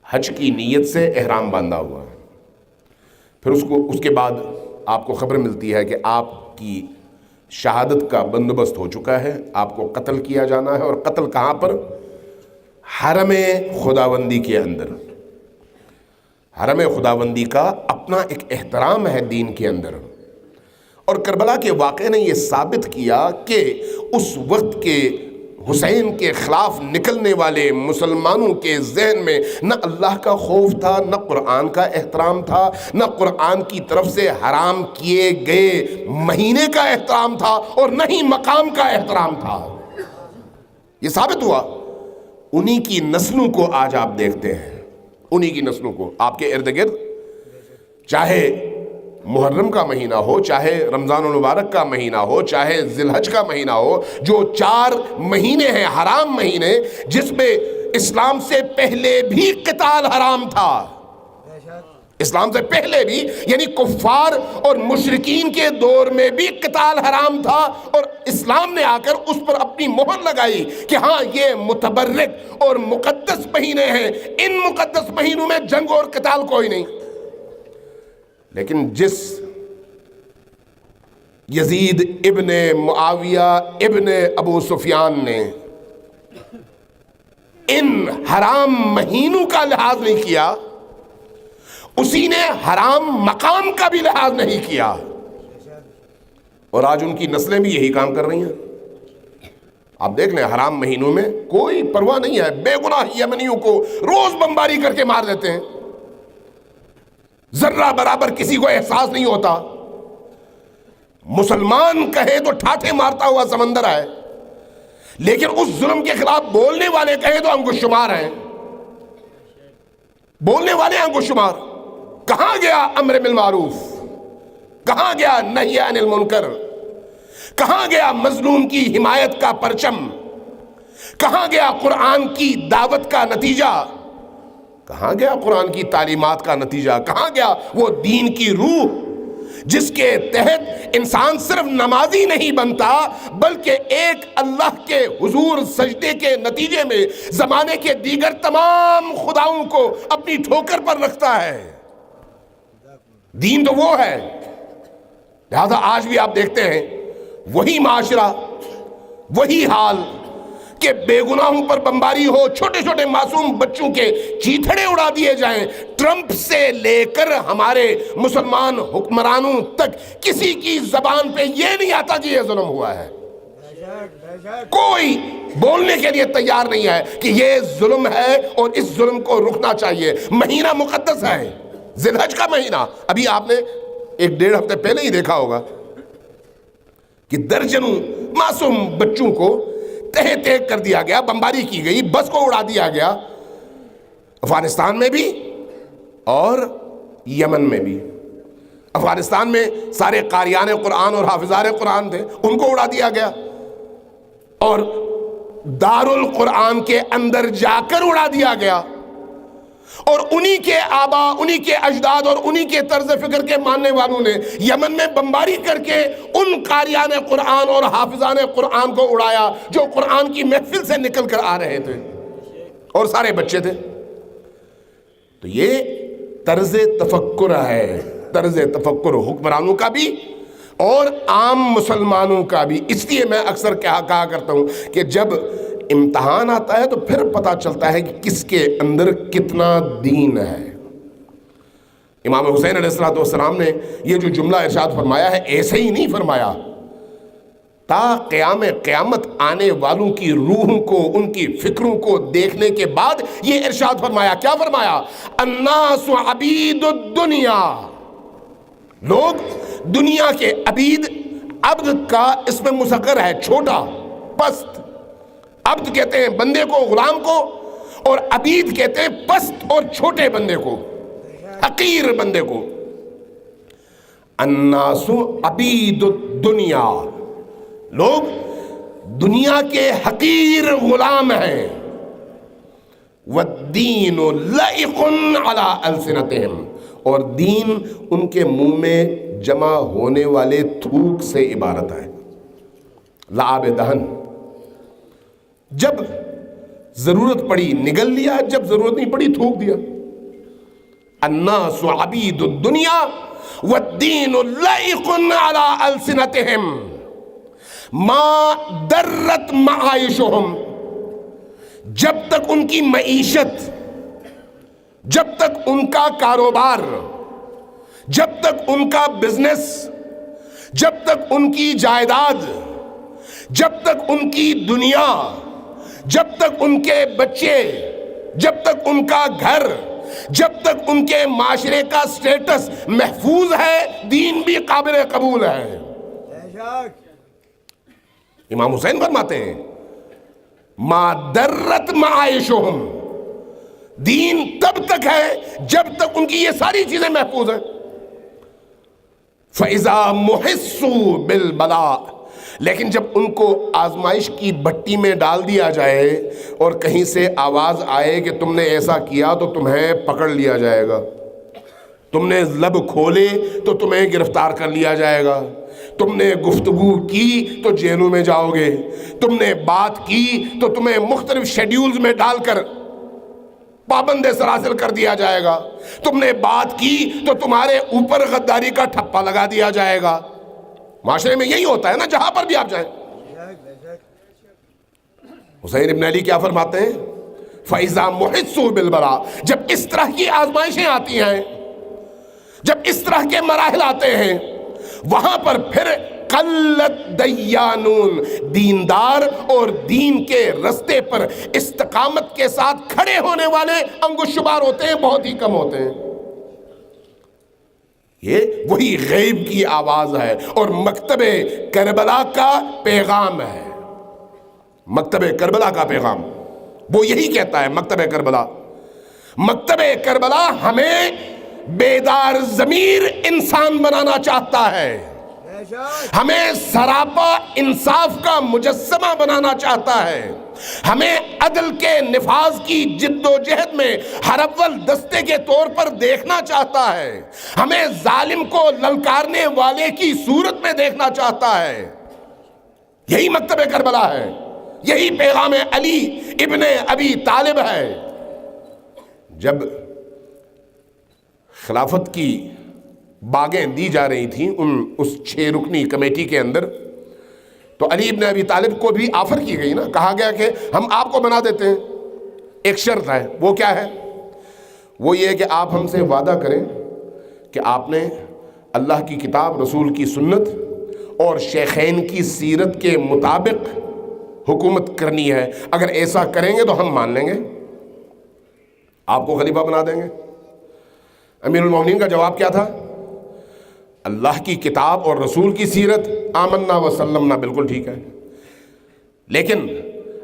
حج کی نیت سے احرام باندھا ہوا ہے. پھر اس کے بعد آپ کو خبر ملتی ہے کہ آپ کی شہادت کا بندوبست ہو چکا ہے، آپ کو قتل کیا جانا ہے. اور قتل کہاں پر؟ حرم خداوندی کے اندر. حرم خداوندی کا اپنا ایک احترام ہے دین کے اندر. اور کربلا کے واقعے نے یہ ثابت کیا کہ اس وقت کے حسین کے خلاف نکلنے والے مسلمانوں کے ذہن میں نہ اللہ کا خوف تھا، نہ قرآن کا احترام تھا، نہ قرآن کی طرف سے حرام کیے گئے مہینے کا احترام تھا، اور نہ ہی مقام کا احترام تھا. یہ ثابت ہوا. انہی کی نسلوں کو آج آپ دیکھتے ہیں، انہی کی نسلوں کو آپ کے ارد گرد، چاہے محرم کا مہینہ ہو، چاہے رمضان المبارک کا مہینہ ہو، چاہے ذی الحج کا مہینہ ہو، جو 4 مہینے ہیں حرام مہینے جس میں اسلام سے پہلے بھی قتال حرام تھا. اسلام سے پہلے بھی، یعنی کفار اور مشرکین کے دور میں بھی قتال حرام تھا، اور اسلام نے آ کر اس پر اپنی مہر لگائی کہ ہاں یہ متبرک اور مقدس مہینے ہیں، ان مقدس مہینوں میں جنگ اور قتال کوئی نہیں. لیکن جس یزید ابن معاویہ ابن ابو سفیان نے ان حرام مہینوں کا لحاظ نہیں کیا، اسی نے حرام مقام کا بھی لحاظ نہیں کیا، اور آج ان کی نسلیں بھی یہی کام کر رہی ہیں. آپ دیکھ لیں حرام مہینوں میں کوئی پرواہ نہیں ہے، بے گناہ یمنیوں کو روز بمباری کر کے مار دیتے ہیں، ذرہ برابر کسی کو احساس نہیں ہوتا. مسلمان کہے تو ٹھاٹھے مارتا ہوا سمندر ہے، لیکن اس ظلم کے خلاف بولنے والے کہے تو انگشت شمار ہیں، بولنے والے انگشت شمار. کہاں گیا امر بالمعروف؟ کہاں گیا نہی عن المنکر؟ کہاں گیا مظلوم کی حمایت کا پرچم؟ کہاں گیا قرآن کی دعوت کا نتیجہ؟ کہاں گیا قرآن کی تعلیمات کا نتیجہ؟ کہاں گیا وہ دین کی روح جس کے تحت انسان صرف نمازی نہیں بنتا بلکہ ایک اللہ کے حضور سجدے کے نتیجے میں زمانے کے دیگر تمام خداؤں کو اپنی ٹھوکر پر رکھتا ہے؟ دین تو وہ ہے. لہذا آج بھی آپ دیکھتے ہیں وہی معاشرہ، وہی حال کہ بے گناہوں پر بمباری ہو، چھوٹے چھوٹے معصوم بچوں کے چیتھڑے اڑا دیے جائیں. ٹرمپ سے لے کر ہمارے مسلمان حکمرانوں تک کسی کی زبان پہ یہ نہیں آتا کہ یہ ظلم ہوا ہے. کوئی بولنے کے لیے تیار نہیں ہے کہ یہ ظلم ہے اور اس ظلم کو رکنا چاہیے. مہینہ مقدس ہے، ذی الحج کا مہینہ. ابھی آپ نے 1-1.5 ہفتے پہلے ہی دیکھا ہوگا کہ درجنوں معصوم بچوں کو تہ تہ کر دیا گیا، بمباری کی گئی، بس کو اڑا دیا گیا، افغانستان میں بھی اور یمن میں بھی. افغانستان میں سارے قاریان قرآن اور حافظان قرآن تھے، ان کو اڑا دیا گیا، اور دارالقرآن کے اندر جا کر اڑا دیا گیا. اور انہی کے آبا، انہی کے اجداد اور انہی کے طرز فکر کے ماننے والوں نے یمن میں بمباری کر کے ان قاریان قرآن اور حافظان قرآن کو اڑایا جو قرآن کی محفل سے نکل کر آ رہے تھے اور سارے بچے تھے. تو یہ طرز تفکر ہے، طرز تفکر حکمرانوں کا بھی اور عام مسلمانوں کا بھی. اس لیے میں اکثر کہا کرتا ہوں کہ جب امتحان آتا ہے تو پھر پتا چلتا ہے کہ کس کے اندر کتنا دین ہے. امام حسین علیہ السلام نے یہ جو جملہ ارشاد فرمایا ہے ایسے ہی نہیں فرمایا. تا قیامت آنے والوں کی روحوں کو، ان کی فکروں کو دیکھنے کے بعد یہ ارشاد فرمایا. کیا فرمایا؟ الناس عبید الدنیا، لوگ دنیا کے عبید. عبد کا اسم مصغر ہے، چھوٹا، پست. عبد کہتے ہیں بندے کو، غلام کو، اور عبید کہتے ہیں پست اور چھوٹے بندے کو، حقیر بندے کو. الناس عبید الدنیا، لوگ دنیا کے حقیر غلام ہیں. والدین لائق علی السنتہم، اور دین ان کے منہ میں جمع ہونے والے تھوک سے عبارت ہے. لعاب دہن، جب ضرورت پڑی نگل لیا، جب ضرورت نہیں پڑی تھوک دیا. الناس عبید الدنیا والدین لائق علی السنتہم ما درت معائشہم، جب تک ان کی معیشت، جب تک ان کا کاروبار، جب تک ان کا بزنس، جب تک ان کی جائیداد، جب تک ان کی دنیا، جب تک ان کے بچے، جب تک ان کا گھر، جب تک ان کے معاشرے کا سٹیٹس محفوظ ہے، دین بھی قابل قبول ہے. امام حسین فرماتے ہیں ما درت معائشہم، دین تب تک ہے جب تک ان کی یہ ساری چیزیں محفوظ ہیں. فَإِذَا مُحِسُّوا بِالْبَلَاءِ، لیکن جب ان کو آزمائش کی بھٹی میں ڈال دیا جائے اور کہیں سے آواز آئے کہ تم نے ایسا کیا تو تمہیں پکڑ لیا جائے گا، تم نے لب کھولے تو تمہیں گرفتار کر لیا جائے گا، تم نے گفتگو کی تو جیلوں میں جاؤ گے، تم نے بات کی تو تمہیں مختلف شیڈیولز میں ڈال کر پابند سلاسل کر دیا جائے گا، تم نے بات کی تو تمہارے اوپر غداری کا ٹھپا لگا دیا جائے گا. معاشرے میں یہی ہوتا ہے نا، جہاں پر بھی آپ جائیں. حسین ابن علی کیا فرماتے ہیں؟ فَإِذَا مُحِسُّوا بِالْبَلَاءِ، جب اس طرح کی آزمائشیں آتی ہیں، جب اس طرح کے مراحل آتے ہیں، وہاں پر پھر قلت دیانون، دیندار اور دین کے رستے پر استقامت کے ساتھ کھڑے ہونے والے انگشت شمار ہوتے ہیں، بہت ہی کم ہوتے ہیں. یہ وہی غیب کی آواز ہے اور مکتب کربلا کا پیغام ہے. مکتب کربلا کا پیغام وہ یہی کہتا ہے. مکتب کربلا ہمیں بیدار ضمیر انسان بنانا چاہتا ہے، ہمیں سراپا انصاف کا مجسمہ بنانا چاہتا ہے، ہمیں عدل کے نفاذ کی جد و جہد میں ہر اول دستے کے طور پر دیکھنا چاہتا ہے، ہمیں ظالم کو للکارنے والے کی صورت میں دیکھنا چاہتا ہے. یہی مکتب کربلا ہے، یہی پیغام علی ابن ابی طالب ہے. جب خلافت کی باغیں دی جا رہی تھیں اس 6 رکنی کمیٹی کے اندر، تو علی ابن ابی طالب کو بھی آفر کی گئی نا، کہا گیا کہ ہم آپ کو بنا دیتے ہیں. ایک شرط ہے، وہ کیا ہے؟ وہ یہ کہ آپ ہم سے وعدہ کریں کہ آپ نے اللہ کی کتاب، رسول کی سنت اور شیخین کی سیرت کے مطابق حکومت کرنی ہے. اگر ایسا کریں گے تو ہم مان لیں گے، آپ کو خلیفہ بنا دیں گے. امیر المومنین کا جواب کیا تھا؟ اللہ کی کتاب اور رسول کی سیرت، آمنا وسلمنا، بالکل ٹھیک ہے، لیکن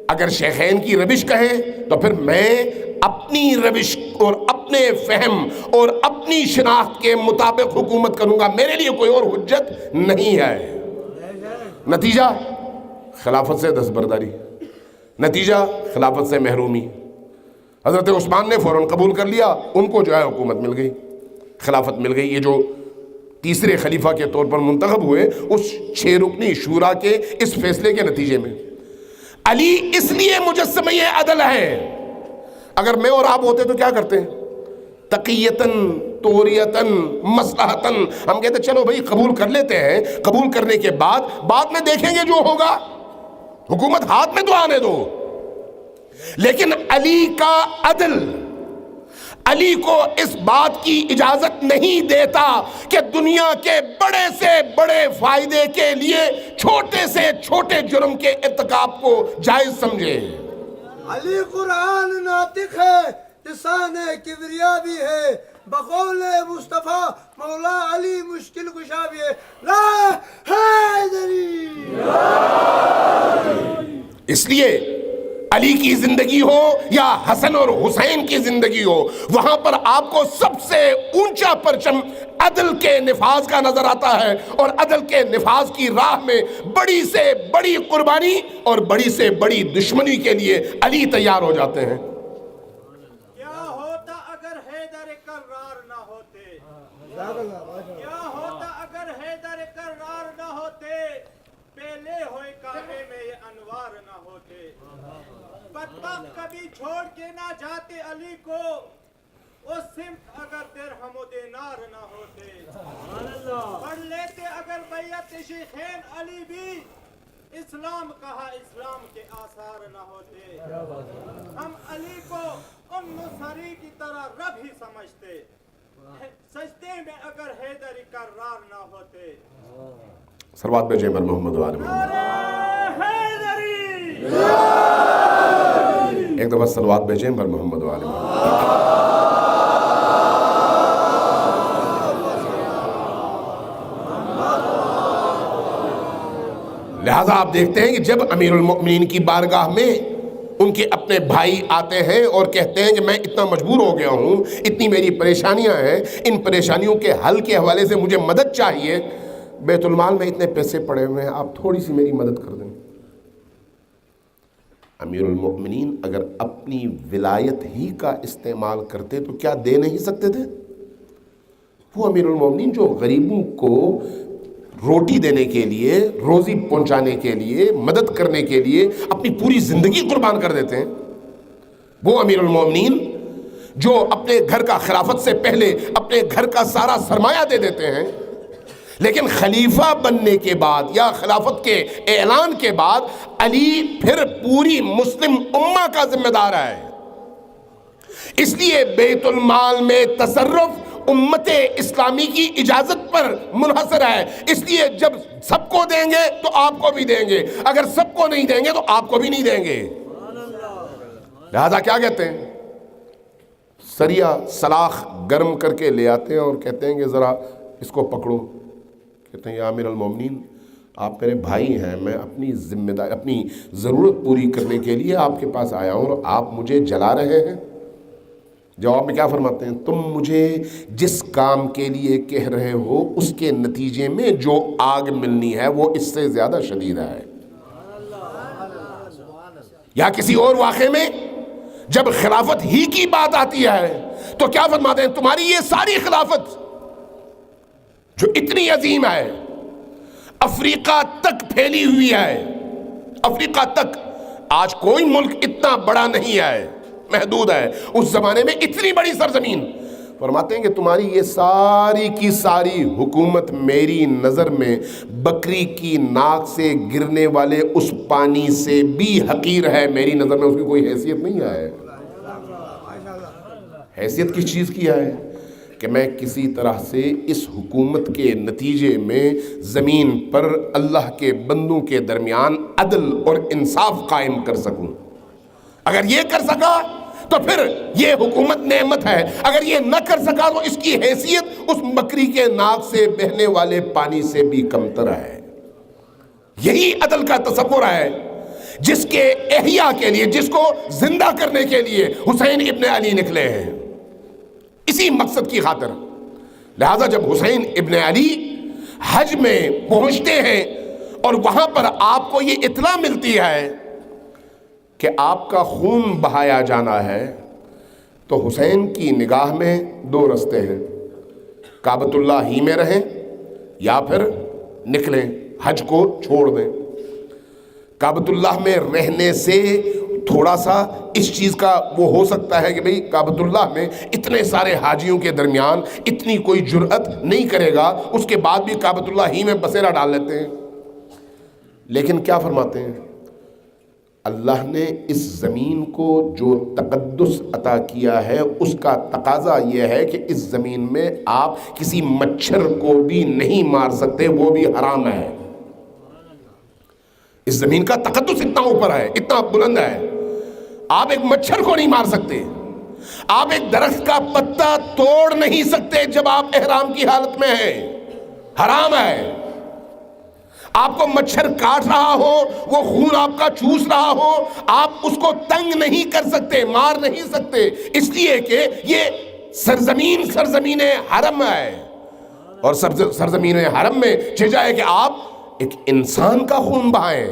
اگر شیخین کی روش کہیں تو پھر میں اپنی روش اور اپنے فہم اور اپنی شناخت کے مطابق حکومت کروں گا، میرے لیے کوئی اور حجت نہیں ہے. نتیجہ خلافت سے دستبرداری، نتیجہ خلافت سے محرومی. حضرت عثمان نے فوراً قبول کر لیا، ان کو جو ہے حکومت مل گئی، خلافت مل گئی. یہ جو تیسرے خلیفہ کے طور پر منتخب ہوئے اس 6 رکنی شورا کے اس فیصلے کے نتیجے میں. علی اس لیے مجسمہ عدل ہے. اگر میں اور آپ ہوتے تو کیا کرتے ہیں؟ تقیتاً، توریتاً، مصلحتاً ہم کہتے چلو بھائی قبول کر لیتے ہیں، قبول کرنے کے بعد میں دیکھیں گے جو ہوگا، حکومت ہاتھ میں تو آنے دو. لیکن علی کا عدل، علی کو اس بات کی اجازت نہیں دیتا کہ دنیا کے بڑے سے بڑے فائدے کے لیے چھوٹے سے چھوٹے جرم کے ارتکاب کو جائز سمجھے۔ علی قرآن ناطق ہے، لسان کبریا بھی ہے، بقول مصطفیٰ مولا علی مشکل کشا بھی ہے۔ لا حیدری۔ اس لیے علی کی زندگی ہو یا حسن اور حسین کی زندگی ہو، وہاں پر آپ کو سب سے اونچا پرچم عدل کے نفاذ کا نظر آتا ہے، اور عدل کے نفاذ کی راہ میں بڑی سے بڑی قربانی اور بڑی سے بڑی دشمنی کے لیے علی تیار ہو جاتے ہیں۔ کیا ہوتا اگر حیدر کرار نہ ہوتے، کیا ہوتا اگر حیدر کرار نہ ہوتے، پہلے ہوئے کعبے میں یہ انوار نہ ہوتے، بدبخت کبھی چھوڑ کے نہ جاتے علی کو، اس سمت اگر درہم و دینار نہ ہوتے، پڑھ لیتے اگر بیعت شیخین علی بھی، اسلام کہا اسلام کے آثار نہ ہوتے، ہم علی کو ام نصری کی طرح رب ہی سمجھتے، سجدے میں اگر حیدر کرار نہ ہوتے۔ صلوات بھیجیں بر محمد و آل محمد۔ ایک دفعہ صلوات بھیجیں بر محمد و آل محمد۔ لہذا آپ دیکھتے ہیں کہ جب امیر المؤمنین کی بارگاہ میں ان کے اپنے بھائی آتے ہیں اور کہتے ہیں کہ میں اتنا مجبور ہو گیا ہوں، اتنی میری پریشانیاں ہیں، ان پریشانیوں کے حل کے حوالے سے مجھے مدد چاہیے، بیت المال میں اتنے پیسے پڑے ہوئے ہیں، آپ تھوڑی سی میری مدد کر دیں۔ امیر المؤمنین اگر اپنی ولایت ہی کا استعمال کرتے تو کیا دے نہیں سکتے تھے؟ وہ امیر المؤمنین جو غریبوں کو روٹی دینے کے لیے، روزی پہنچانے کے لیے، مدد کرنے کے لیے اپنی پوری زندگی قربان کر دیتے ہیں، وہ امیر المؤمنین جو اپنے گھر کا خلافت سے پہلے اپنے گھر کا سارا سرمایہ دے دیتے ہیں، لیکن خلیفہ بننے کے بعد یا خلافت کے اعلان کے بعد علی پھر پوری مسلم امہ کا ذمہ دار ہے۔ اس لیے بیت المال میں تصرف امت اسلامی کی اجازت پر منحصر ہے، اس لیے جب سب کو دیں گے تو آپ کو بھی دیں گے، اگر سب کو نہیں دیں گے تو آپ کو بھی نہیں دیں گے۔ لہذا کیا کہتے ہیں؟ سریا سلاخ گرم کر کے لے آتے ہیں اور کہتے ہیں کہ ذرا اس کو پکڑو، کہتے ہیں یا امیر المومنین آپ میرے بھائی ہیں، میں اپنی ذمہ داری، اپنی ضرورت پوری کرنے کے لیے آپ کے پاس آیا ہوں اور آپ مجھے جلا رہے ہیں۔ جواب میں کیا فرماتے ہیں؟ تم مجھے جس کام کے لیے کہہ رہے ہو اس کے نتیجے میں جو آگ ملنی ہے وہ اس سے زیادہ شدید ہے۔ یا کسی اور واقعے میں جب خلافت ہی کی بات آتی ہے تو کیا فرماتے ہیں؟ تمہاری یہ ساری خلافت جو اتنی عظیم ہے، افریقہ تک پھیلی ہوئی ہے، افریقہ تک، آج کوئی ملک اتنا بڑا نہیں ہے، محدود ہے، اس زمانے میں اتنی بڑی سرزمین، فرماتے ہیں کہ تمہاری یہ ساری کی ساری حکومت میری نظر میں بکری کی ناک سے گرنے والے اس پانی سے بھی حقیر ہے، میری نظر میں اس کی کوئی حیثیت نہیں ہے۔ حیثیت کس چیز کی ہے؟ کہ میں کسی طرح سے اس حکومت کے نتیجے میں زمین پر اللہ کے بندوں کے درمیان عدل اور انصاف قائم کر سکوں۔ اگر یہ کر سکا تو پھر یہ حکومت نعمت ہے، اگر یہ نہ کر سکا تو اس کی حیثیت اس بکری کے ناک سے بہنے والے پانی سے بھی کمتر ہے۔ یہی عدل کا تصور ہے جس کے احیاء کے لیے، جس کو زندہ کرنے کے لیے حسین ابن علی نکلے ہیں، اسی مقصد کی خاطر۔ لہذا جب حسین ابن علی حج میں پہنچتے ہیں اور وہاں پر آپ کو یہ اطلاع ملتی ہے کہ آپ کا خون بہایا جانا ہے، تو حسین کی نگاہ میں دو رستے ہیں، کعبۃ اللہ ہی میں رہیں یا پھر نکلیں، حج کو چھوڑ دیں۔ کعبۃ اللہ میں رہنے سے تھوڑا سا اس چیز کا وہ ہو سکتا ہے کہ بھئی کعبۃ اللہ میں اتنے سارے حاجیوں کے درمیان اتنی کوئی جرأت نہیں کرے گا، اس کے بعد بھی کعبۃ اللہ ہی میں بسیرا ڈال لیتے ہیں۔ لیکن کیا فرماتے ہیں؟ اللہ نے اس زمین کو جو تقدس عطا کیا ہے اس کا تقاضا یہ ہے کہ اس زمین میں آپ کسی مچھر کو بھی نہیں مار سکتے، وہ بھی حرام ہے۔ اس زمین کا تقدس اتنا اوپر ہے، اتنا بلند ہے، آپ ایک مچھر کو نہیں مار سکتے، آپ ایک درخت کا پتا توڑ نہیں سکتے جب آپ احرام کی حالت میں ہیں، حرام ہے۔ آپ کو مچھر کاٹ رہا ہو، وہ خون آپ کا چوس رہا ہو، آپ اس کو تنگ نہیں کر سکتے، مار نہیں سکتے، اس لیے کہ یہ سرزمین حرم ہے، اور سرزمین حرم میں جائے کہ آپ ایک انسان کا خون بہائیں۔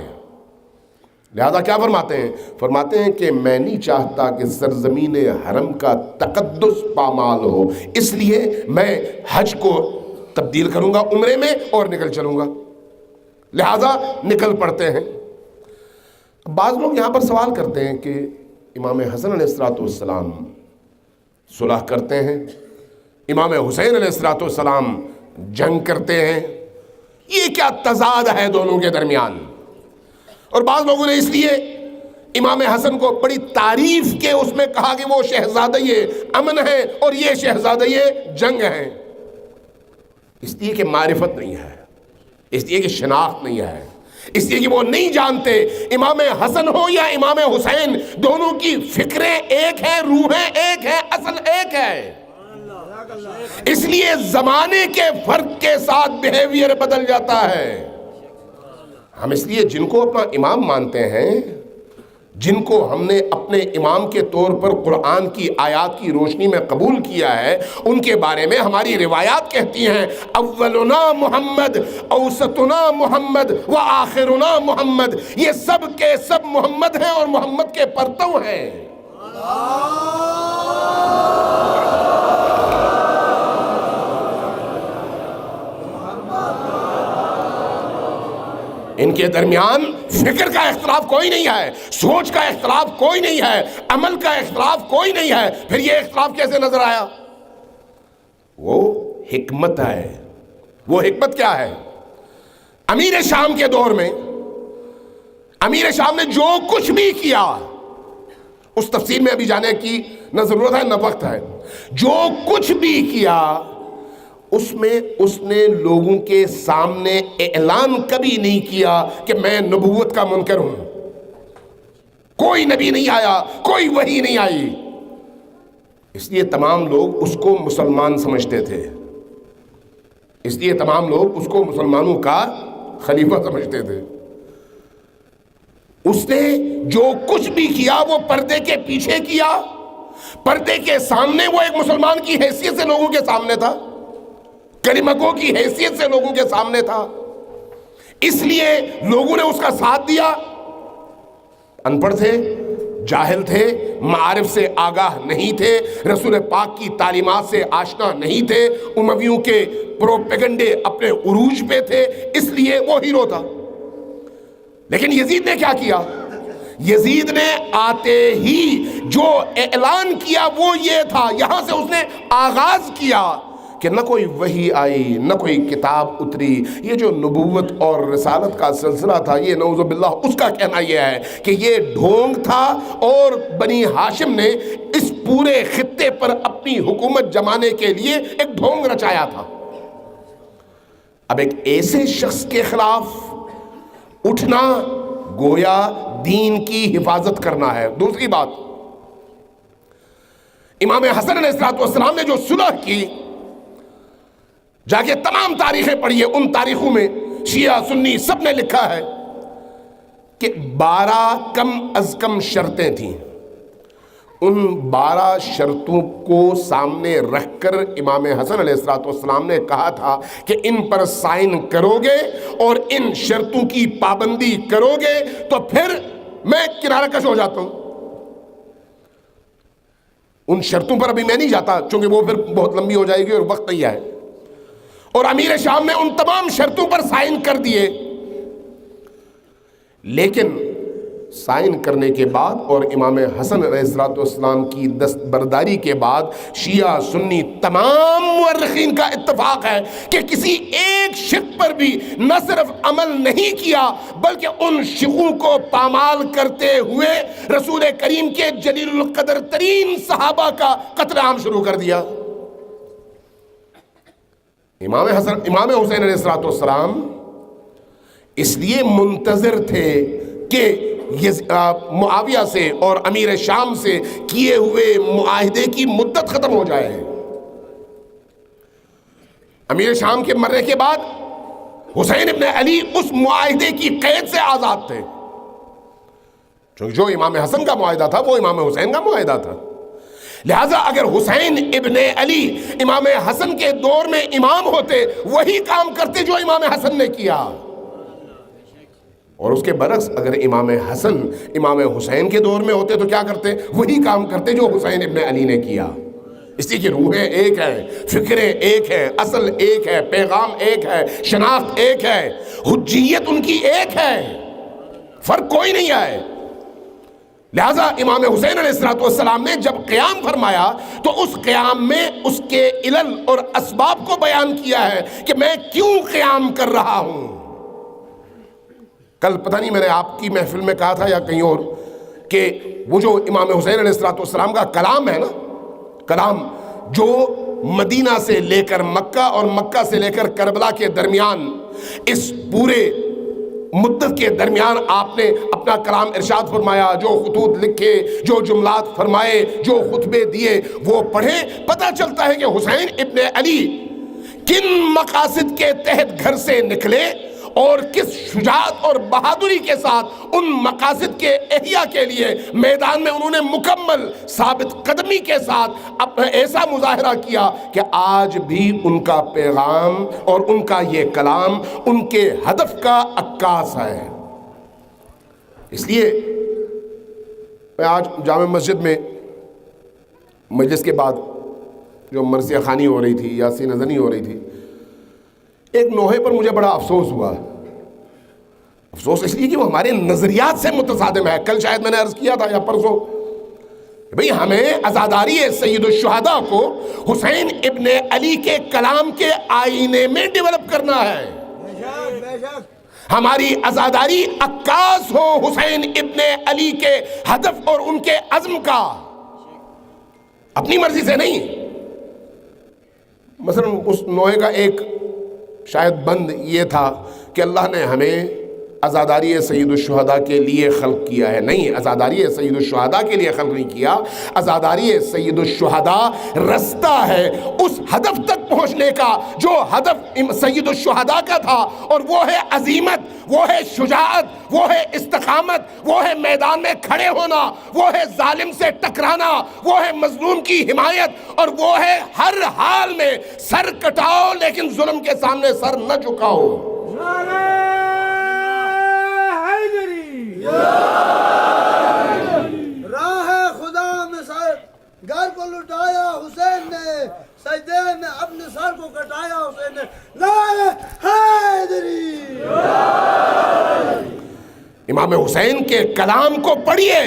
لہذا کیا فرماتے ہیں؟ فرماتے ہیں کہ میں نہیں چاہتا کہ سرزمین حرم کا تقدس پامال ہو، اس لیے میں حج کو تبدیل کروں گا عمرے میں اور نکل چلوں گا، لہذا نکل پڑتے ہیں۔ بعض لوگ یہاں پر سوال کرتے ہیں کہ امام حسن علیہ السلام صلح کرتے ہیں، امام حسین علیہ السلام جنگ کرتے ہیں، یہ کیا تضاد ہے دونوں کے درمیان؟ اور بعض لوگوں نے اس لیے امام حسن کو بڑی تعریف کے اس میں کہا کہ وہ شہزادہ امن ہے اور یہ شہزادہ جنگ ہے، اس لیے کہ معرفت نہیں ہے، اس لیے کہ شناخت نہیں ہے، اس لیے کہ وہ نہیں جانتے امام حسن ہو یا امام حسین، دونوں کی فکریں ایک ہیں، روحیں ایک ہیں، اصل ایک ہے، اس لیے زمانے کے فرق کے ساتھ بیہیویئر بدل جاتا ہے۔ ہم اس لیے جن کو اپنا امام مانتے ہیں، جن کو ہم نے اپنے امام کے طور پر قرآن کی آیات کی روشنی میں قبول کیا ہے، ان کے بارے میں ہماری روایات کہتی ہیں اولنا محمد، اوسطنا محمد و آخرنا محمد، یہ سب کے سب محمد ہیں اور محمد کے پرتو ہیں۔ ان کے درمیان فکر کا اختلاف کوئی نہیں ہے، سوچ کا اختلاف کوئی نہیں ہے، عمل کا اختلاف کوئی نہیں ہے، پھر یہ اختلاف کیسے نظر آیا؟ وہ حکمت ہے۔ وہ حکمت کیا ہے؟ امیر شام کے دور میں امیر شام نے جو کچھ بھی کیا، اس تفصیل میں ابھی جانے کی نہ ضرورت ہے نہ وقت ہے، جو کچھ بھی کیا اس میں اس نے لوگوں کے سامنے اعلان کبھی نہیں کیا کہ میں نبوت کا منکر ہوں، کوئی نبی نہیں آیا، کوئی وحی نہیں آئی، اس لیے تمام لوگ اس کو مسلمان سمجھتے تھے، اس لیے تمام لوگ اس کو مسلمانوں کا خلیفہ سمجھتے تھے۔ اس نے جو کچھ بھی کیا وہ پردے کے پیچھے کیا، پردے کے سامنے وہ ایک مسلمان کی حیثیت سے لوگوں کے سامنے تھا، کلمہ گو کی حیثیت سے لوگوں کے سامنے تھا، اس لیے لوگوں نے اس کا ساتھ دیا۔ ان پڑھ تھے، جاہل تھے، معارف سے آگاہ نہیں تھے، رسول پاک کی تعلیمات سے آشنا نہیں تھے، امویوں کے پروپیگنڈے اپنے عروج پہ تھے، اس لیے وہ ہیرو تھا۔ لیکن یزید نے کیا کیا؟ یزید نے آتے ہی جو اعلان کیا وہ یہ تھا، یہاں سے اس نے آغاز کیا کہ نہ کوئی وحی آئی، نہ کوئی کتاب اتری، یہ جو نبوت اور رسالت کا سلسلہ تھا، یہ نعوذ باللہ اس کا کہنا یہ ہے کہ یہ ڈھونگ تھا، اور بنی ہاشم نے اس پورے خطے پر اپنی حکومت جمانے کے لیے ایک ڈھونگ رچایا تھا۔ اب ایک ایسے شخص کے خلاف اٹھنا گویا دین کی حفاظت کرنا ہے۔ دوسری بات، امام حسن علیہ السلام نے جو صلح کی، جا کے تمام تاریخیں پڑھیے، ان تاریخوں میں شیعہ سنی سب نے لکھا ہے کہ 12 کم از کم شرطیں تھیں، ان 12 شرطوں کو سامنے رکھ کر امام حسن علیہ السلام نے کہا تھا کہ ان پر سائن کرو گے اور ان شرطوں کی پابندی کرو گے تو پھر میں کنارہ کش ہو جاتا ہوں۔ ان شرطوں پر ابھی میں نہیں جاتا چونکہ وہ پھر بہت لمبی ہو جائے گی اور وقت نہیں ہے، اور امیر شام نے ان تمام شرطوں پر سائن کر دیے، لیکن سائن کرنے کے بعد اور امام حسن علیہ السلام کی دستبرداری کے بعد شیعہ سنی تمام مورخین کا اتفاق ہے کہ کسی ایک شق پر بھی نہ صرف عمل نہیں کیا بلکہ ان شقوں کو پامال کرتے ہوئے رسول کریم کے جلیل القدر ترین صحابہ کا قتل عام شروع کر دیا۔ امام حسین علیہ السلام اس لیے منتظر تھے کہ معاویہ سے اور امیر شام سے کیے ہوئے معاہدے کی مدت ختم ہو جائے۔ امیر شام کے مرنے کے بعد حسین ابن علی اس معاہدے کی قید سے آزاد تھے، چونکہ جو امام حسن کا معاہدہ تھا وہ امام حسین کا معاہدہ تھا۔ لہٰذا اگر حسین ابن علی امام حسن کے دور میں امام ہوتے وہی کام کرتے جو امام حسن نے کیا، اور اس کے برعکس اگر امام حسن امام حسین کے دور میں ہوتے تو کیا کرتے؟ وہی کام کرتے جو حسین ابن علی نے کیا۔ اس لیے کہ روحیں ایک ہیں، فکریں ایک ہیں، اصل ایک ہے، پیغام ایک ہے، شناخت ایک ہے، حجیت ان کی ایک ہے، فرق کوئی نہیں ہے۔ لہٰذا امام حسین علیہ السلام نے جب قیام فرمایا تو اس قیام میں اس کے علل اور اسباب کو بیان کیا ہے کہ میں کیوں قیام کر رہا ہوں۔ کل پتہ نہیں میں نے آپ کی محفل میں کہا تھا یا کہیں اور کہ وہ جو امام حسین علیہ السلام کا کلام ہے نا، کلام جو مدینہ سے لے کر مکہ اور مکہ سے لے کر کربلا کے درمیان، اس پورے مدت کے درمیان آپ نے اپنا کلام ارشاد فرمایا، جو خطوط لکھے، جو جملات فرمائے، جو خطبے دیے وہ پڑھیں، پتہ چلتا ہے کہ حسین ابن علی کن مقاصد کے تحت گھر سے نکلے اور کس شجاعت اور بہادری کے ساتھ ان مقاصد کے احیاء کے لیے میدان میں انہوں نے مکمل ثابت قدمی کے ساتھ اپنا ایسا مظاہرہ کیا کہ آج بھی ان کا پیغام اور ان کا یہ کلام ان کے ہدف کا عکاس ہے۔ اس لیے میں آج جامع مسجد میں مجلس کے بعد جو مرثیہ خوانی ہو رہی تھی، یاسین نظری ہو رہی تھی، ایک نوحے پر مجھے بڑا افسوس ہوا۔ افسوس اس لیے کہ وہ ہمارے نظریات سے متصادم ہے۔ کل شاید میں نے عرض کیا تھا یا پرسوں، بھئی ہمیں عزاداری سید الشہداء کو حسین ابن علی کے کلام کے آئینے میں ڈیولپ کرنا ہے۔ ہماری عزاداری عکاس ہو حسین ابن علی کے ہدف اور ان کے عزم کا، اپنی مرضی سے نہیں۔ مثلا اس نوحے کا ایک شاید بند یہ تھا کہ اللہ نے ہمیں عزاداری سید الشہداء کے لیے خلق کیا ہے۔ نہیں، عزاداری سید الشہداء کے لیے خلق نہیں کیا، عزاداری سید الشہداء رستہ ہے اس ہدف تک پہنچنے کا جو ہدف سید الشہداء کا تھا، اور وہ ہے عزیمت، وہ ہے شجاعت، وہ ہے استقامت، وہ ہے میدان میں کھڑے ہونا، وہ ہے ظالم سے ٹکرانا، وہ ہے مظلوم کی حمایت، اور وہ ہے ہر حال میں سر کٹاؤ لیکن ظلم کے سامنے سر نہ جھکاؤ۔ راہ خدا میں سر گھر کو لٹایا حسین نے، سجدے میں اپنے سر کو کٹایا حسین نے، نعرہ حیدری۔ امام حسین کے کلام کو پڑھیے۔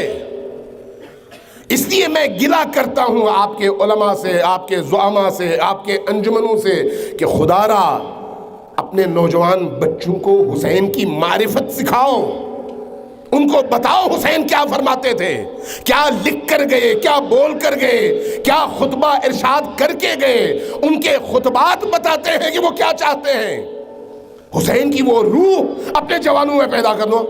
اس لیے میں گلہ کرتا ہوں آپ کے علماء سے، آپ کے زعماء سے، آپ کے انجمنوں سے کہ خدا را اپنے نوجوان بچوں کو حسین کی معرفت سکھاؤ، ان کو بتاؤ حسین کیا فرماتے تھے، کیا لکھ کر گئے، کیا بول کر گئے، کیا خطبہ ارشاد کر کے گئے۔ ان کے خطبات بتاتے ہیں کہ وہ کیا چاہتے ہیں۔ حسین کی وہ روح اپنے جوانوں میں پیدا کر دو،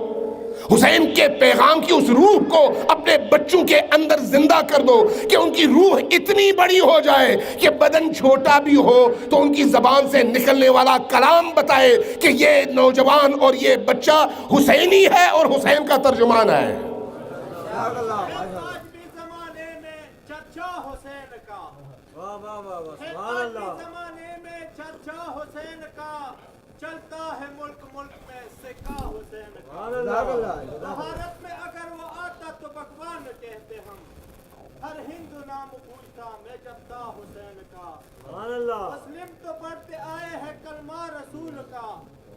حسین کے پیغام کی اس روح کو اپنے بچوں کے اندر زندہ کر دو کہ ان کی روح اتنی بڑی ہو جائے کہ بدن چھوٹا بھی ہو تو ان کی زبان سے نکلنے والا کلام بتائے کہ یہ نوجوان اور یہ بچہ حسینی ہے اور حسین کا ترجمان ہے۔ آج بھی زمانے میں چچا حسین کا، آج بھی زمانے میں چچا حسین کا، چلتا ہے ملک ملک میں سکہ حسین کا۔ بھارت میں اگر وہ آتا تو بکوان کہتے ہم، ہر ہندو نام پوچھتا میں جبتا حسین کا۔ مسلم تو پڑھتے آئے ہیں کلمہ رسول کا،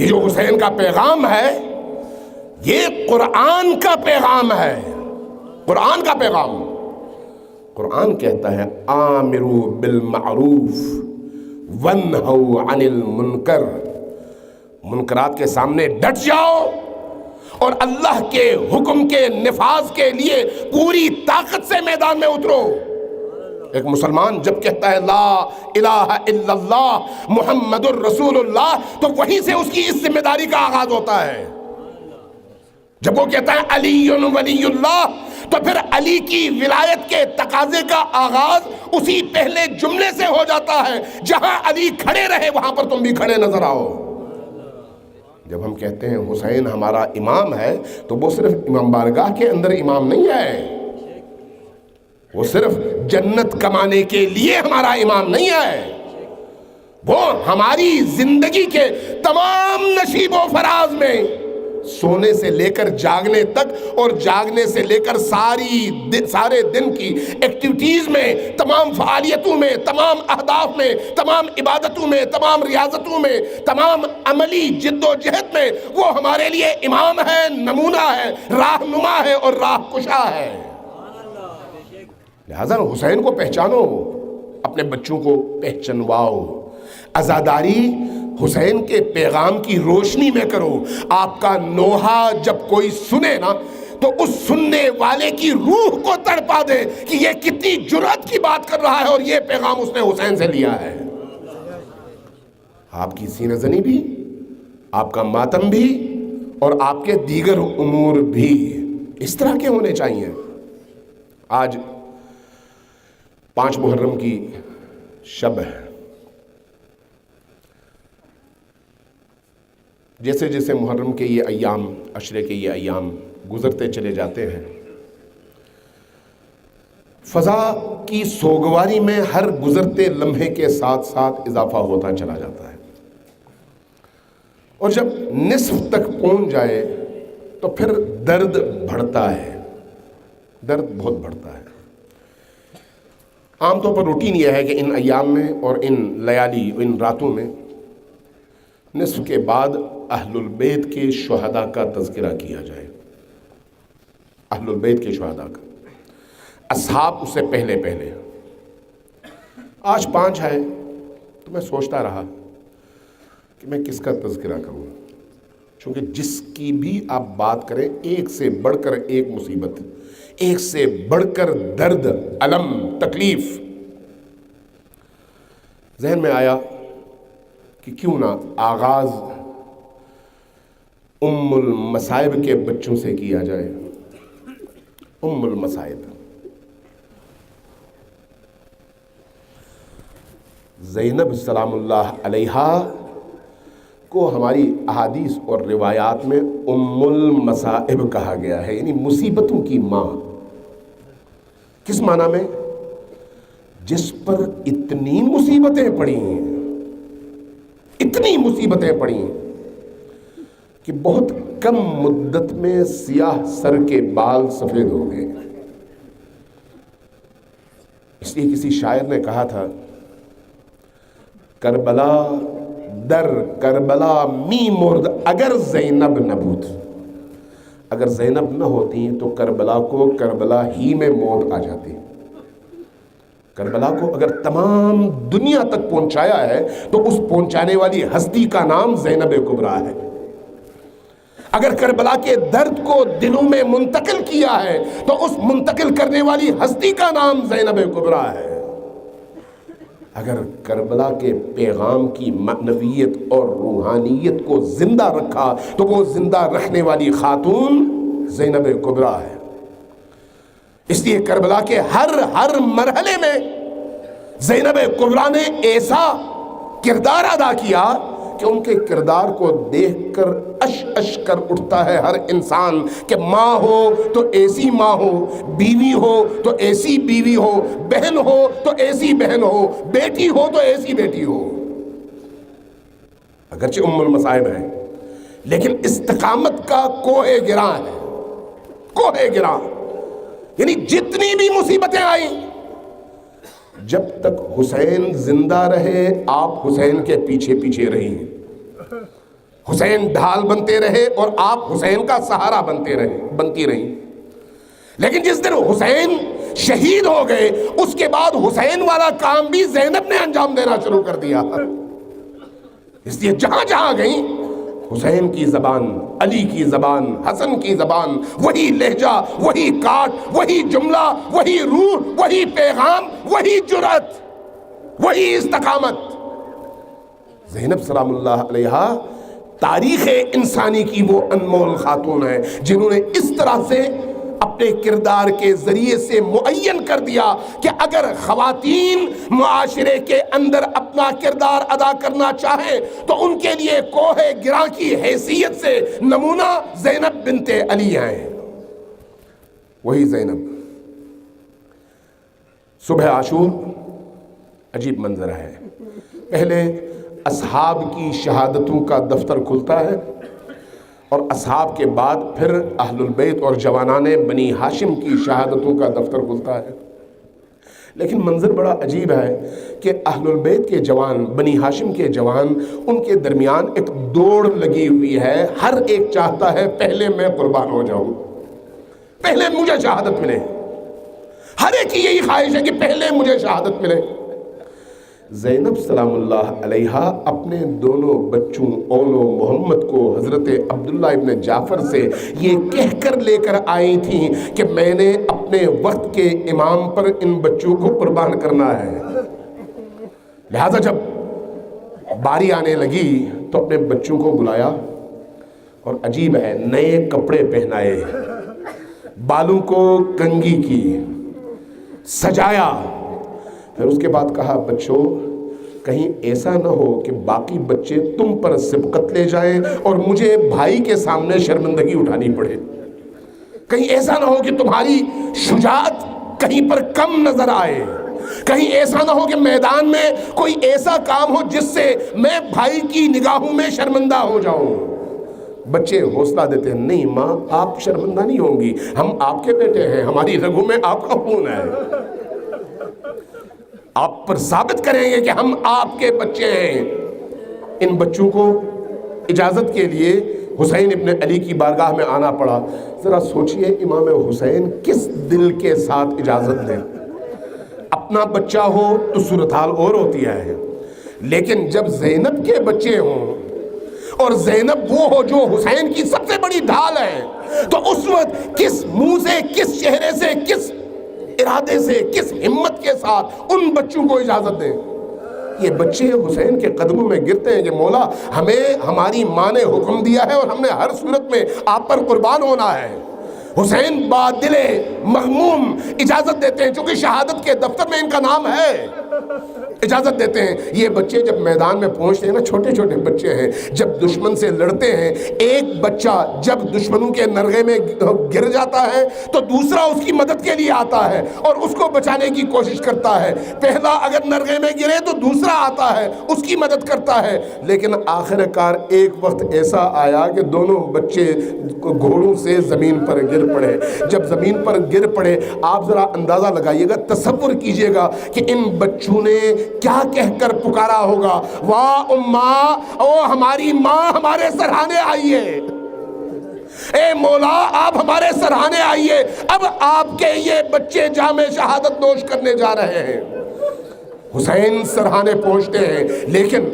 یہ جو حسین کا پیغام ہے یہ قرآن کا پیغام ہے، قرآن کا پیغام۔ قرآن کہتا ہے آمروا بالمعروف ونہوا عن المنکر، منکرات کے سامنے ڈٹ جاؤ اور اللہ کے حکم کے نفاذ کے لیے پوری طاقت سے میدان میں اترو۔ ایک مسلمان جب کہتا ہے لا الہ الا اللہ محمد الرسول اللہ تو وہیں سے اس کی اس ذمہ داری کا آغاز ہوتا ہے۔ جب وہ کہتا ہے علی ولی اللہ تو پھر علی کی ولایت کے تقاضے کا آغاز اسی پہلے جملے سے ہو جاتا ہے، جہاں علی کھڑے رہے وہاں پر تم بھی کھڑے نظر آؤ۔ جب ہم کہتے ہیں حسین ہمارا امام ہے تو وہ صرف امام بارگاہ کے اندر امام نہیں ہے، وہ صرف جنت کمانے کے لیے ہمارا امام نہیں ہے، وہ ہماری زندگی کے تمام نشیب و فراز میں سونے سے لے کر جاگنے تک اور جاگنے سے لے کر سارے دن کی ایکٹیویٹیز میں، تمام فعالیتوں میں، تمام اہداف میں، تمام عبادتوں میں، تمام ریاضتوں میں، تمام عملی جد و جہد میں وہ ہمارے لیے امام ہے، نمونہ ہے، راہنما ہے اور راہ کشا ہے۔ لہذا حسین کو پہچانو، اپنے بچوں کو پہچنواؤ، عزاداری حسین کے پیغام کی روشنی میں کرو۔ آپ کا نوحہ جب کوئی سنے نا تو اس سننے والے کی روح کو تڑپا دے کہ یہ کتنی جرأت کی بات کر رہا ہے اور یہ پیغام اس نے حسین سے لیا ہے۔ آپ کی سینہ زنی بھی، آپ کا ماتم بھی اور آپ کے دیگر امور بھی اس طرح کے ہونے چاہیے۔ آج 5 محرم کی شب ہے، جیسے جیسے محرم کے یہ ایام، عشرے کے یہ ایام گزرتے چلے جاتے ہیں، فضا کی سوگواری میں ہر گزرتے لمحے کے ساتھ ساتھ اضافہ ہوتا چلا جاتا ہے، اور جب نصف تک پہنچ جائے تو پھر درد بڑھتا ہے، درد بہت بڑھتا ہے۔ عام طور پر روٹین یہ ہے کہ ان ایام میں اور ان لیالی، ان راتوں میں نصف کے بعد اہل البیت کے شہداء کا تذکرہ کیا جائے، اہل البیت کے شہداء کا، اصحاب اس سے پہلے۔ آج 5 ہے تو میں سوچتا رہا کہ میں کس کا تذکرہ کروں، چونکہ جس کی بھی آپ بات کریں ایک سے بڑھ کر ایک مصیبت، ایک سے بڑھ کر درد، الم، تکلیف۔ ذہن میں آیا کہ کیوں نہ آغاز ام المصائب کے بچوں سے کیا جائے۔ ام المصائب زینب سلام اللہ علیہا کو ہماری احادیث اور روایات میں ام المصائب کہا گیا ہے، یعنی مصیبتوں کی ماں۔ کس معنی میں؟ جس پر اتنی مصیبتیں پڑی ہیں، اتنی مصیبتیں پڑی ہیں کہ بہت کم مدت میں سیاہ سر کے بال سفید ہو گئے۔ اس لیے کسی شاعر نے کہا تھا کربلا در کربلا می مرد اگر زینب نہ بود، اگر زینب نہ ہوتی تو کربلا کو کربلا ہی میں موت آ جاتی۔ کربلا کو اگر تمام دنیا تک پہنچایا ہے تو اس پہنچانے والی ہستی کا نام زینب کبریٰ ہے۔ اگر کربلا کے درد کو دلوں میں منتقل کیا ہے تو اس منتقل کرنے والی ہستی کا نام زینب کبریٰ ہے۔ اگر کربلا کے پیغام کی معنویت اور روحانیت کو زندہ رکھا تو وہ زندہ رکھنے والی خاتون زینب کبریٰ ہے۔ اس لیے کربلا کے ہر مرحلے میں زینب کبریٰ نے ایسا کردار ادا کیا کہ ان کے کردار کو دیکھ کر اش اش کر اٹھتا ہے ہر انسان کہ ماں ہو تو ایسی ماں ہو، بیوی ہو تو ایسی بیوی ہو، بہن ہو تو ایسی بہن ہو، بیٹی ہو تو ایسی بیٹی ہو۔ اگرچہ ام المصائب ہے لیکن استقامت کا کوہ گراں ہے، کوہ گراں، یعنی جتنی بھی مصیبتیں آئیں، جب تک حسین زندہ رہے آپ حسین کے پیچھے پیچھے رہی، حسین ڈھال بنتے رہے اور آپ حسین کا سہارا بنتی رہی۔ لیکن جس دن حسین شہید ہو گئے اس کے بعد حسین والا کام بھی زینب نے انجام دینا شروع کر دیا۔ اس لیے جہاں جہاں گئیں حسین کی زبان، علی کی زبان، حسن کی زبان، وہی لہجہ، وہی کاٹ، وہی جملہ، وہی روح، وہی پیغام، وہی جرأت، وہی استقامت۔ زینب سلام اللہ علیہا تاریخ انسانی کی وہ انمول خاتون ہے جنہوں نے اس طرح سے اپنے کردار کے ذریعے سے معین کر دیا کہ اگر خواتین معاشرے کے اندر اپنا کردار ادا کرنا چاہیں تو ان کے لیے کوہ گراں کی حیثیت سے نمونہ زینب بنت علی ہیں۔ وہی زینب۔ صبح عاشور عجیب منظر ہے، پہلے اصحاب کی شہادتوں کا دفتر کھلتا ہے اور اصحاب کے بعد پھر اہل البیت اور جوانان بنی ہاشم کی شہادتوں کا دفتر کھلتا ہے۔ لیکن منظر بڑا عجیب ہے کہ اہل البیت کے جوان، بنی ہاشم کے جوان، ان کے درمیان ایک دوڑ لگی ہوئی ہے، ہر ایک چاہتا ہے پہلے میں قربان ہو جاؤں، پہلے مجھے شہادت ملے، ہر ایک کی یہی خواہش ہے کہ پہلے مجھے شہادت ملے۔ زینب سلام اللہ علیہا اپنے دونوں بچوں اول و محمد کو حضرت عبداللہ ابن جعفر سے یہ کہہ کر لے کر آئی تھیں کہ میں نے اپنے وقت کے امام پر ان بچوں کو قربان کرنا ہے۔ لہذا جب باری آنے لگی تو اپنے بچوں کو بلایا اور عجیب ہے نئے کپڑے پہنائے، بالوں کو کنگھی کی، سجایا، پھر اس کے بعد کہا بچوں کہیں ایسا نہ ہو کہ باقی بچے تم پر سبقت لے جائیں اور مجھے بھائی کے سامنے شرمندگی اٹھانی پڑے، کہیں ایسا نہ ہو کہ تمہاری شجاعت کہیں پر کم نظر آئے، کہیں ایسا نہ ہو کہ میدان میں کوئی ایسا کام ہو جس سے میں بھائی کی نگاہوں میں شرمندہ ہو جاؤں۔ بچے حوصلہ دیتے ہیں نہیں ماں آپ شرمندہ نہیں ہوں گی، ہم آپ کے بیٹے ہیں، ہماری رگوں میں آپ کا خون ہے، آپ پر ثابت کریں گے کہ ہم آپ کے بچے ہیں۔ ان بچوں کو اجازت کے لیے حسین ابن علی کی بارگاہ میں آنا پڑا۔ ذرا سوچئے امام حسین کس دل کے ساتھ اجازت دیں، اپنا بچہ ہو تو صورتحال اور ہوتی ہے، لیکن جب زینب کے بچے ہوں اور زینب وہ ہو جو حسین کی سب سے بڑی ڈھال ہے تو اس وقت کس منہ سے، کس چہرے سے، کس ارادے سے، کس ہمت کے ساتھ ان بچوں کو اجازت دیں۔ یہ بچے حسین کے قدموں میں گرتے ہیں کہ مولا ہمیں ہماری ماں نے حکم دیا ہے اور ہم نے ہر صورت میں آپ پر قربان ہونا ہے۔ حسین بادل مغموم اجازت دیتے ہیں چونکہ شہادت کے دفتر میں ان کا نام ہے، اجازت دیتے ہیں۔ یہ بچے جب میدان میں پہنچتے ہیں نا، چھوٹے چھوٹے بچے ہیں، جب دشمن سے لڑتے ہیں، ایک بچہ جب دشمنوں کے نرغے میں گر جاتا ہے تو دوسرا اس کی مدد کے لیے آتا ہے اور اس کو بچانے کی کوشش کرتا ہے۔ پہلا اگر نرغے میں گرے تو دوسرا آتا ہے، اس کی مدد کرتا ہے، لیکن آخر کار ایک وقت ایسا آیا کہ دونوں بچے گھوڑوں سے زمین پر گر پڑے۔ جب زمین پر گر پڑے آپ ذرا اندازہ لگائیے گا، تصور کیجئے گا کہ ان بچوں نے کیا کہہ کر پکارا ہوگا، واہ اماں، او ہماری ماں ہمارے سرہانے آئیے، اے مولا آپ ہمارے سرہانے آئیے، اب آپ کے یہ بچے جام شہادت نوش کرنے جا رہے ہیں۔ حسین سرہانے پہنچتے ہیں لیکن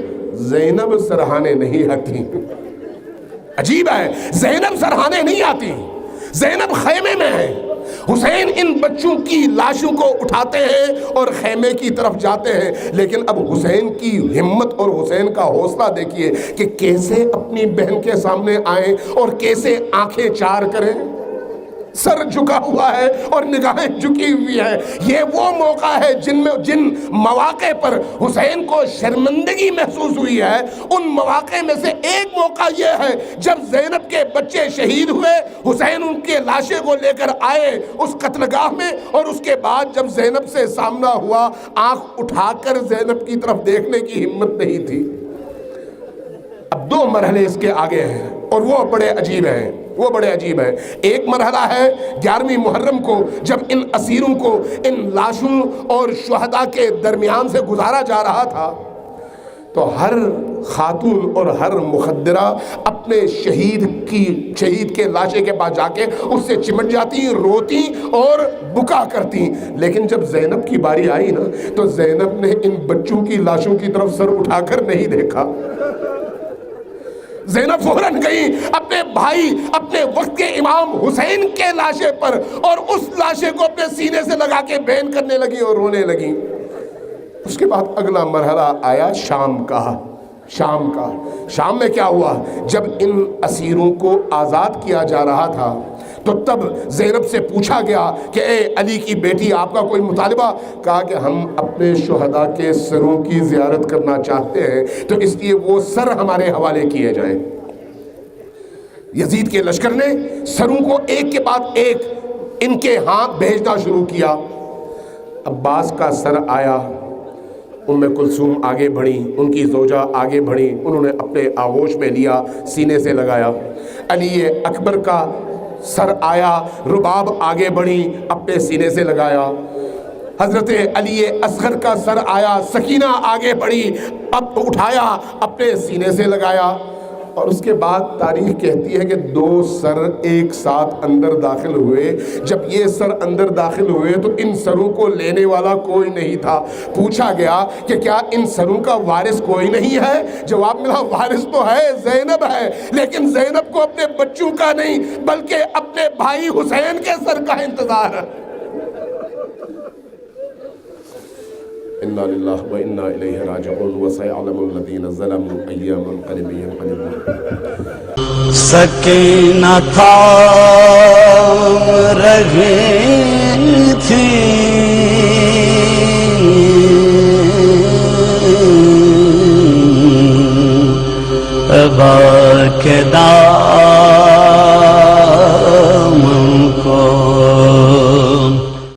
زینب سرہانے نہیں آتی۔ عجیب ہے، زینب سرہانے نہیں آتی، زینب خیمے میں ہے۔ حسین ان بچوں کی لاشوں کو اٹھاتے ہیں اور خیمے کی طرف جاتے ہیں، لیکن اب حسین کی ہمت اور حسین کا حوصلہ دیکھیے کہ کیسے اپنی بہن کے سامنے آئیں اور کیسے آنکھیں چار کریں۔ سر جھکا ہوا ہے اور نگاہیں جھکی ہوئی ہیں۔ یہ وہ موقع ہے جن مواقع پر حسین کو شرمندگی محسوس ہوئی ہے، ان مواقع میں سے ایک موقع یہ ہے جب زینب کے بچے شہید ہوئے، حسین ان کے لاشیں کو لے کر آئے اس قتل گاہ میں، اور اس کے بعد جب زینب سے سامنا ہوا، آنکھ اٹھا کر زینب کی طرف دیکھنے کی ہمت نہیں تھی۔ اب دو مرحلے اس کے آگے ہیں اور وہ بڑے عجیب ہیں، وہ بڑے عجیب ہیں۔ ایک مرحلہ ہے 11ویں محرم کو، جب ان اسیروں کو ان لاشوں اور شہداء کے درمیان سے گزارا جا رہا تھا، تو ہر خاتون اور ہر مخدرہ اپنے شہید کے لاشے کے پاس جا کے اس سے چمٹ جاتی، روتی اور بکا کرتی۔ لیکن جب زینب کی باری آئی نا، تو زینب نے ان بچوں کی لاشوں کی طرف سر اٹھا کر نہیں دیکھا۔ زینب فوراً گئی اپنے بھائی، اپنے وقت کے امام حسین کے لاشے پر، اور اس لاشے کو اپنے سینے سے لگا کے بین کرنے لگی اور رونے لگی۔ اس کے بعد اگلا مرحلہ آیا شام کا۔ شام میں کیا ہوا؟ جب ان اسیروں کو آزاد کیا جا رہا تھا، تو تب زینب سے پوچھا گیا کہ اے علی کی بیٹی، آپ کا کوئی مطالبہ؟ کہا کہ ہم اپنے شہداء کے سروں کی زیارت کرنا چاہتے ہیں، تو اس لیے وہ سر ہمارے حوالے کیے جائیں۔ یزید کے لشکر نے سروں کو ایک کے بعد ایک ان کے ہاں بھیجنا شروع کیا۔ عباس کا سر آیا، ام کلثوم آگے بڑھی، ان کی زوجہ آگے بڑھی، انہوں نے اپنے آغوش میں لیا، سینے سے لگایا۔ علی اکبر کا سر آیا، رباب آگے بڑھی، اپنے سینے سے لگایا۔ حضرت علی اصغر کا سر آیا، سکینہ آگے بڑھی، اب اٹھایا، اپنے سینے سے لگایا۔ اور اس کے بعد تاریخ کہتی ہے کہ 2 سر ایک ساتھ اندر داخل ہوئے۔ جب یہ سر اندر داخل ہوئے تو ان سروں کو لینے والا کوئی نہیں تھا۔ پوچھا گیا کہ کیا ان سروں کا وارث کوئی نہیں ہے؟ جواب ملا وارث تو ہے، زینب ہے، لیکن زینب کو اپنے بچوں کا نہیں بلکہ اپنے بھائی حسین کے سر کا انتظار ہے۔ انا للہ و انا الیہ راجعون وسيعلم الذین ظلموا ای منقلب ینقلبون۔ سکینہ تھام رہی تھی ابا کے دامن